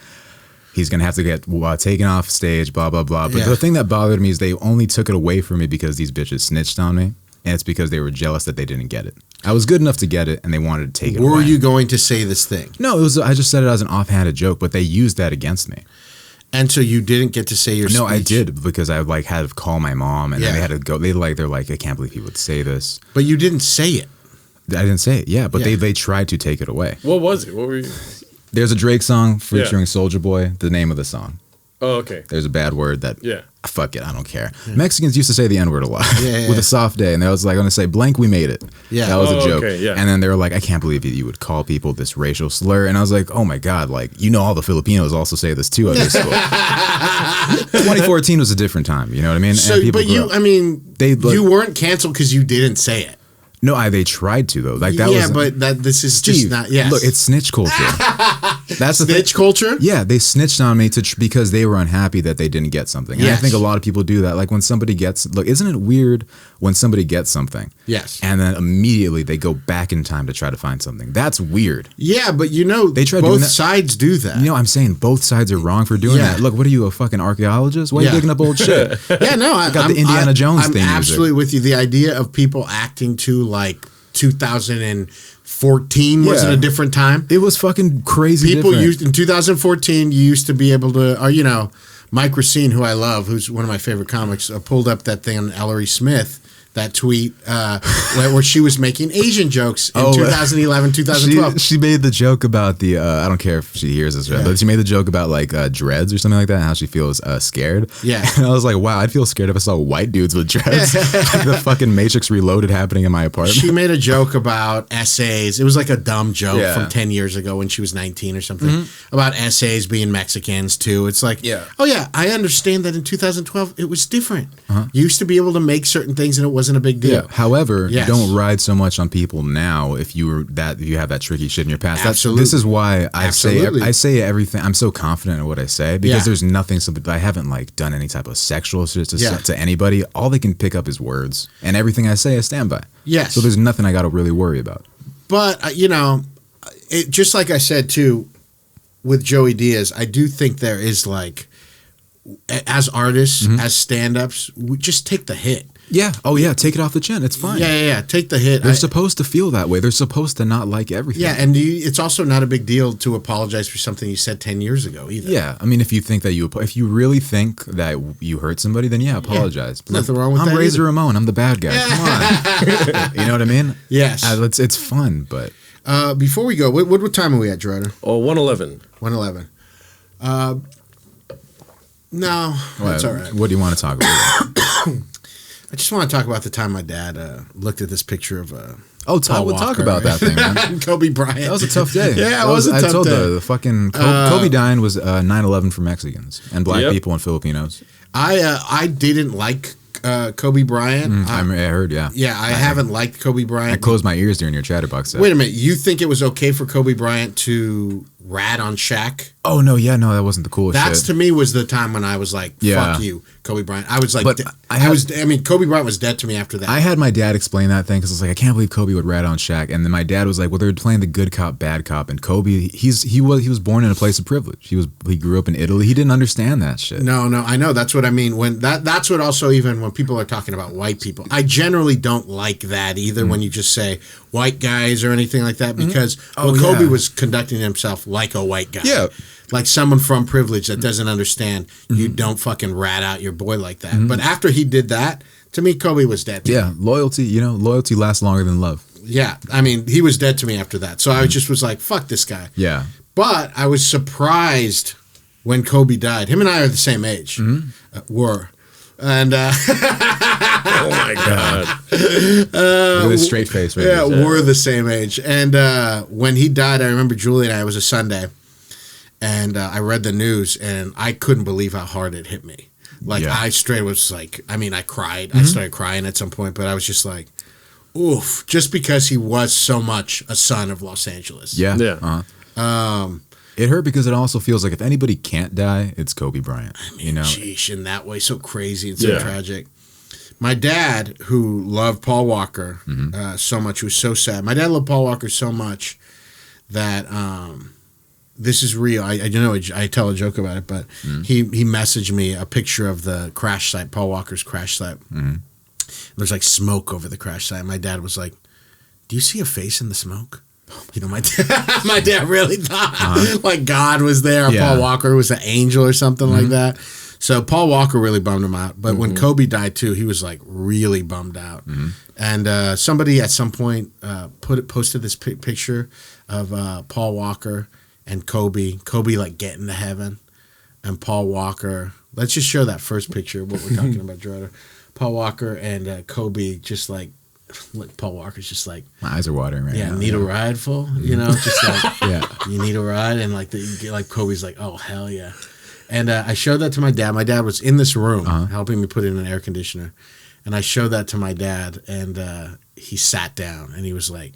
he's going to have to get taken off stage, blah, blah, blah. But the thing that bothered me is they only took it away from me because these bitches snitched on me. And it's because they were jealous that they didn't get it. I was good enough to get it, and they wanted to take it away. Were you going to say this thing? No, I just said it as an offhanded joke, but they used that against me. And so you didn't get to say your speech? No, I did, because I like had to call my mom, and then they had to go. They're like, I can't believe he would say this. But you didn't say it. I didn't say it. Yeah, but they tried to take it away. What was it? What were you? There's a Drake song featuring Soulja Boy. The name of the song. Oh, okay. There's a bad word that. Yeah. Fuck it, I don't care. Mexicans used to say the N-word a lot with a soft day, and they was like, going to say, blank, we made it. Yeah. That was a joke. Okay, yeah. And then they were like, I can't believe you would call people this racial slur. And I was like, oh my God, like, all the Filipinos also say this too at this school. 2014 was a different time, you know what I mean? So, and but you, I mean, you weren't canceled because you didn't say it. No, they tried to though. Like that was. Yeah, but this is Steve, just not. Yes. Look, it's snitch culture. That's the snitch culture. Yeah, they snitched on me because they were unhappy that they didn't get something. And I think a lot of people do that. Like when somebody gets, look, isn't it weird when somebody gets something? Yes. And then immediately they go back in time to try to find something. That's weird. Yeah, but they try both sides do that. I'm saying both sides are wrong for doing that. Look, what are you, a fucking archaeologist? Why are you digging up old shit? I got the Indiana Jones thing. I'm absolutely with you. The idea of people acting to like 2014 wasn't a different time. It was fucking crazy. People used in 2014. You used to be able to, Mike Racine, who I love, who's one of my favorite comics, pulled up that thing on Ellery Smith. That tweet where she was making Asian jokes in 2011, 2012. She made the joke about the, I don't care if she hears this, but she made the joke about like dreads or something like that, and how she feels scared. Yeah. And I was like, wow, I'd feel scared if I saw white dudes with dreads. Like the fucking Matrix Reloaded happening in my apartment. She made a joke about essays. It was like a dumb joke from 10 years ago when she was 19 or something, about essays being Mexicans too. It's like, I understand that in 2012 it was different. You used to be able to make certain things and it wasn't a big deal. Yeah. However, don't ride so much on people now if you have that tricky shit in your past. Absolutely. This is why I say everything. I'm so confident in what I say because there's nothing. I haven't like done any type of sexual shit to anybody. All they can pick up is words, and everything I say I stand by. Yes. So there's nothing I got to really worry about. But it just like I said too, with Joey Diaz, I do think there is like, as artists, as stand-ups, we just take the hit. Yeah. Oh, yeah. Take it off the chin. It's fine. Yeah. Take the hit. They're supposed to feel that way. They're supposed to not like everything. Yeah, and it's also not a big deal to apologize for something you said 10 years ago either. Yeah. I mean, if you think that if you really think that you hurt somebody, then apologize. Yeah. Nothing wrong with that. I'm Razor Ramon. I'm the bad guy. Come on. You know what I mean? Yes. It's fun, but. Before we go, what time are we at, Gerardo? 1:11. 1:11. No, that's all right. What do you want to talk about? I just want to talk about the time my dad looked at this picture of we'll talk about that thing, man. Kobe Bryant. That was a tough day. Yeah, it was a tough day. I told the fucking Kobe dying was 9/11 for Mexicans and black people and Filipinos. I didn't like Kobe Bryant. I heard, yeah. Yeah, I haven't liked Kobe Bryant. I closed my ears during your Chatterbox set. Wait a minute. You think it was okay for Kobe Bryant to rat on Shaq? Oh, no, that wasn't the coolest shit. That's to me was the time when I was like, fuck you, Kobe Bryant. I was like, Kobe Bryant was dead to me after that. I had my dad explain that thing because I was like, I can't believe Kobe would rat on Shaq. And then my dad was like, well, they're playing the good cop, bad cop. And Kobe, he was born in a place of privilege. He grew up in Italy. He didn't understand that shit. No, I know. That's what I mean. That's what also, even when people are talking about white people, I generally don't like that either when you just say white guys or anything like that, because Kobe was conducting himself like a white guy. Yeah. Like someone from privilege that doesn't understand. You don't fucking rat out your boy like that. But after he did that, to me, Kobe was dead. Yeah, loyalty, loyalty lasts longer than love. Yeah, I mean, he was dead to me after that. So I just was like, fuck this guy. Yeah. But I was surprised when Kobe died. Him and I are the same age. Were. And oh my God. With a straight face, right? Yeah, we're the same age. And when he died, I remember Julie and I, it was a Sunday, and I read the news, and I couldn't believe how hard it hit me. I straight was like, I mean, I cried. I started crying at some point, but I was just like, oof, just because he was so much a son of Los Angeles. Yeah. Yeah. It hurt because it also feels like if anybody can't die, it's Kobe Bryant. I mean, sheesh, in that way, so crazy and so tragic. My dad, who loved Paul Walker so much, was so sad. My dad loved Paul Walker so much that this is real. I tell a joke about it, but he messaged me a picture of the crash site, Paul Walker's crash site. There's like smoke over the crash site. My dad was like, "Do you see a face in the smoke?" You know, my dad really thought like God was there. Or Paul Walker was an angel or something like that. So Paul Walker really bummed him out. But when Kobe died too, he was like really bummed out. And somebody at some point posted this picture of Paul Walker and Kobe like getting to heaven, and Paul Walker. Let's just show that first picture of what we're talking about, Gerardo. Paul Walker and Kobe just like. Look, Paul Walker's just like, my eyes are watering right now. Yeah, need a ride, fool? You know, just like, you need a ride, and like Kobe's like, oh hell yeah. And I showed that to my dad. My dad was in this room helping me put in an air conditioner, and I showed that to my dad, and he sat down and he was like,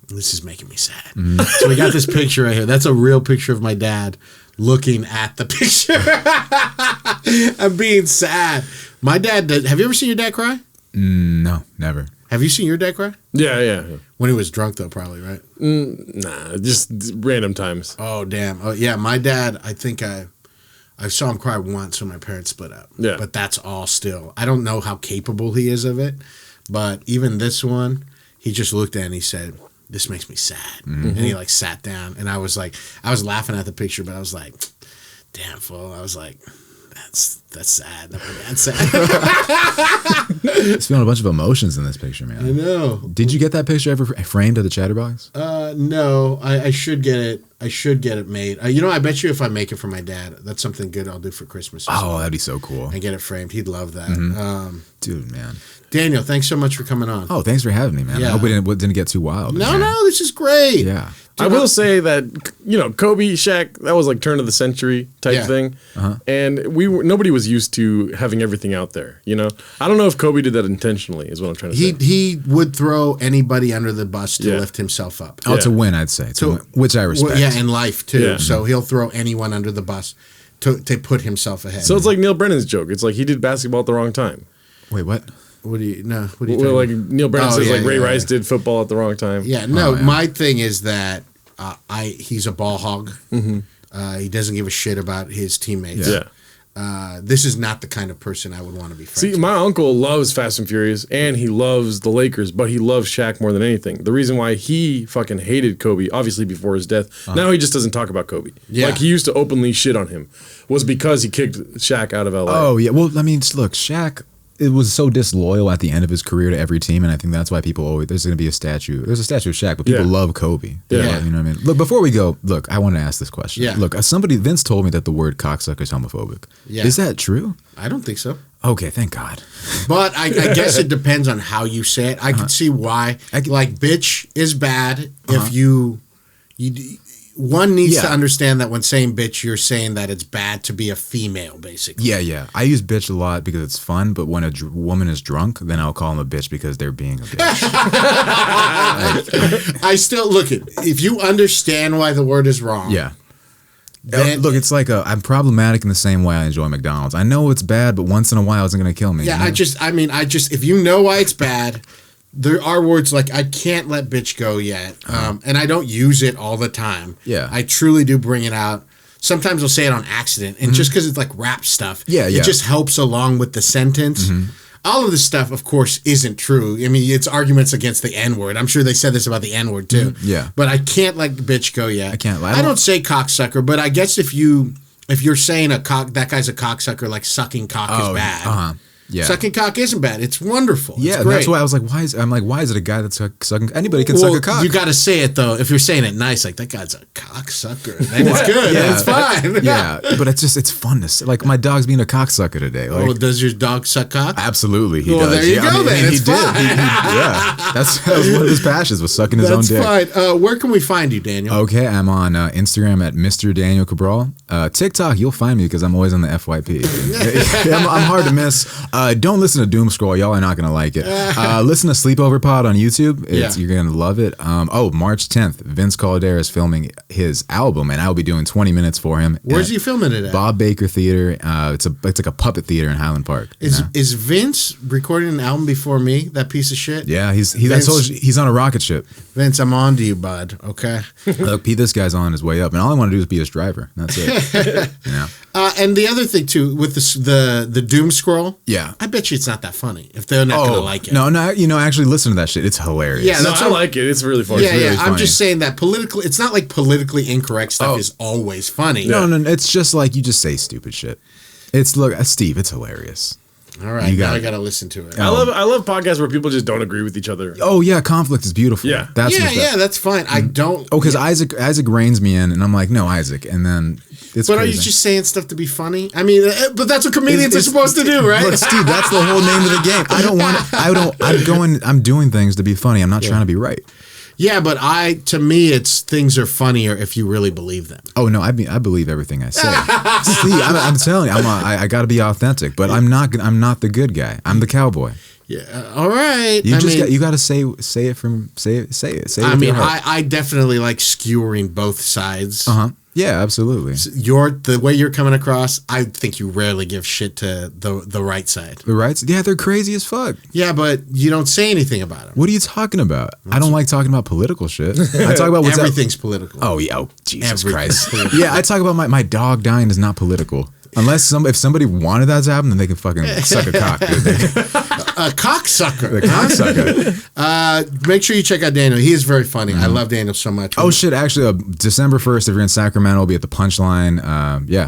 "This is making me sad." So we got this picture right here. That's a real picture of my dad looking at the picture and being sad. My dad. Have you ever seen your dad cry? No, never. Have you seen your dad cry? Yeah. When he was drunk, though, probably, right? Nah, just random times. Oh, damn. Oh, yeah, my dad, I think I saw him cry once when my parents split up. Yeah. But that's all still. I don't know how capable he is of it, but even this one, he just looked at it and he said, "This makes me sad." And he, like, sat down, and I was laughing at the picture, but I was like, damn, fool. I was like, that's sad. That's sad. It's feeling a bunch of emotions in this picture, man. I know. Did you get that picture ever framed at the Chatterbox? No. I should get it. I should get it made. I bet you if I make it for my dad, that's something good I'll do for Christmas. Oh, that'd be so cool. And get it framed. He'd love that. Dude, man. Daniel, thanks so much for coming on. Oh, thanks for having me, man. Yeah. I hope we didn't get too wild. No, this is great. Yeah. I will say that, Kobe, Shaq, that was like turn of the century type thing. And nobody was used to having everything out there, I don't know if Kobe did that intentionally, is what I'm trying to say. He would throw anybody under the bus to lift himself up. Oh, to win, I'd say. To win, which I respect. Well, yeah, in life, too. Yeah. So he'll throw anyone under the bus to put himself ahead. So it's like Neil Brennan's joke. It's like he did basketball at the wrong time. Wait, what? What do you talking like about? Neil Brennan says Ray Rice did football at the wrong time. Yeah, no, my thing is that he's a ball hog. He doesn't give a shit about his teammates. Yeah. This is not the kind of person I would want to be friends See, with. my uncle loves Fast and Furious, and he loves the Lakers, but he loves Shaq more than anything. The reason why he fucking hated Kobe, obviously before his death, now he just doesn't talk about Kobe. Yeah. Like, he used to openly shit on him, was because he kicked Shaq out of LA. Oh, yeah. Well, I mean, look, Shaq, it was so disloyal at the end of his career to every team, and I think that's why people always, there's going to be a statue. There's a statue of Shaq, but people love Kobe. Yeah. You know what I mean? Look, before we go, I want to ask this question. Yeah. Look, Vince told me that the word cocksucker is homophobic. Yeah. Is that true? I don't think so. Okay, thank God. But I guess it depends on how you say it. I can see why. Like, bitch is bad if you one needs to understand that when saying bitch, you're saying that it's bad to be a female, basically. Yeah. I use bitch a lot because it's fun, but when a woman is drunk, then I'll call them a bitch because they're being a bitch. I still look at if you understand why the word is wrong. Yeah. Look, it's like I'm problematic in the same way I enjoy McDonald's. I know it's bad, but once in a while, it's going to kill me. Yeah, you know? I just if you know why it's bad, there are words like I can't let bitch go yet, and I don't use it all the time. Yeah. I truly do bring it out. Sometimes I'll say it on accident, and just because it's like rap stuff, it just helps along with the sentence. All of this stuff, of course, isn't true. I mean, it's arguments against the N-word. I'm sure they said this about the N-word too. Yeah. But I can't let bitch go yet. I can't. I don't say cocksucker, but I guess if you're saying that guy's a cocksucker, like sucking cock is bad. Yeah. Sucking cock isn't bad. It's wonderful. Yeah, it's great. that's why I was like, why is it a guy that's sucking? Anybody can suck a cock. You got to say it though. If you're saying it nice, like that guy's a cocksucker, then it's good. Yeah. It's fine. Yeah, but it's fun to say. Like my dog's being a cocksucker today. Like, does your dog suck cock? Absolutely, he does. Well, there you go. Then he it's did. fine. That was one of his passions, was sucking his own dick. That's fine. Where can we find you, Daniel? Okay, I'm on Instagram at Mr. Daniel Cabral. TikTok, you'll find me because I'm always on the FYP. I'm hard to miss. Don't listen to Doom Scroll. Y'all are not going to like it. Listen to Sleepover Pod on YouTube. You're going to love it. March 10th, Vince Caldera is filming his album, and I'll be doing 20 minutes for him. Where's he filming it at? Bob Baker Theater. It's like a puppet theater in Highland Park. Is Vince recording an album before me? That piece of shit. Yeah, he's on a rocket ship. Vince, I'm on to you, bud. Okay. Look, Pete, this guy's on his way up, and all I want to do is be his driver. That's it. And the other thing too, with the doom scroll. Yeah. I bet you it's not that funny if they're not gonna like it. No, actually listen to that shit. It's hilarious. Yeah, I like it. It's really funny. Yeah, really I'm just saying that it's not like politically incorrect stuff is always funny. No, it's just like you just say stupid shit. Steve, it's hilarious. All right, now I gotta listen to it. I love podcasts where people just don't agree with each other. Oh yeah, conflict is beautiful. Yeah, that's fine. I don't. Oh, because Isaac reins me in, and I'm like, no, Isaac, and then it's. But crazy. are you just saying stuff to be funny? I mean, but that's what comedians are supposed to do, right? Look, Steve, that's the whole name of the game. I'm doing things to be funny. I'm not trying to be right. Yeah, but to me, it's things are funnier if you really believe them. Oh no, I believe everything I say. See, I'm telling you, I got to be authentic, but I'm not the good guy. I'm the cowboy. Yeah, all right. You got to say it. I mean, I definitely like skewering both sides. Yeah, absolutely. The way you're coming across, I think you rarely give shit to the right side. The right? Yeah, they're crazy as fuck. Yeah, but you don't say anything about them. What are you talking about? I don't like talking about political shit. I talk about everything's political. Oh yeah, Jesus Christ. Yeah, I talk about my dog dying is not political. Unless if somebody wanted that to happen, then they can fucking suck a cock. A cocksucker. The cocksucker. Make sure you check out Daniel. He is very funny. I love Daniel so much. Oh shit! Actually, December 1st, if you're in Sacramento, we'll be at the Punchline.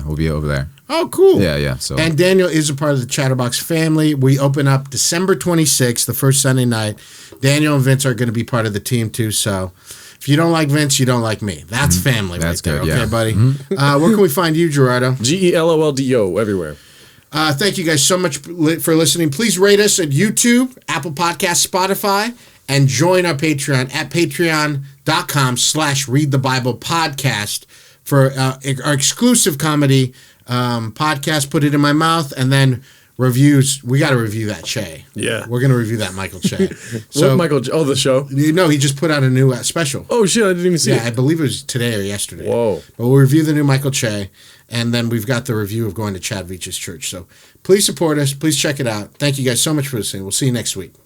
We'll be over there. Oh, cool. Yeah. So, and Daniel is a part of the Chatterbox family. We open up December 26th, the first Sunday night. Daniel and Vince are going to be part of the team too. So, if you don't like Vince, you don't like me. That's family right there. Good, okay, buddy? Where can we find you, Gerardo? GELOLDO everywhere. Thank you guys so much for listening. Please rate us at YouTube, Apple Podcasts, Spotify, and join our Patreon at patreon.com/readthebiblepodcast for our exclusive comedy podcast, Put It in My Mouth, and then reviews. We got to review that Che. Yeah. We're going to review that Michael Che. So Michael? Oh, the show? No, he just put out a new special. Oh, shit. I didn't even see it. Yeah, I believe it was today or yesterday. Whoa. But we'll review the new Michael Che, and then we've got the review of going to Chad Veach's church. So please support us. Please check it out. Thank you guys so much for listening. We'll see you next week.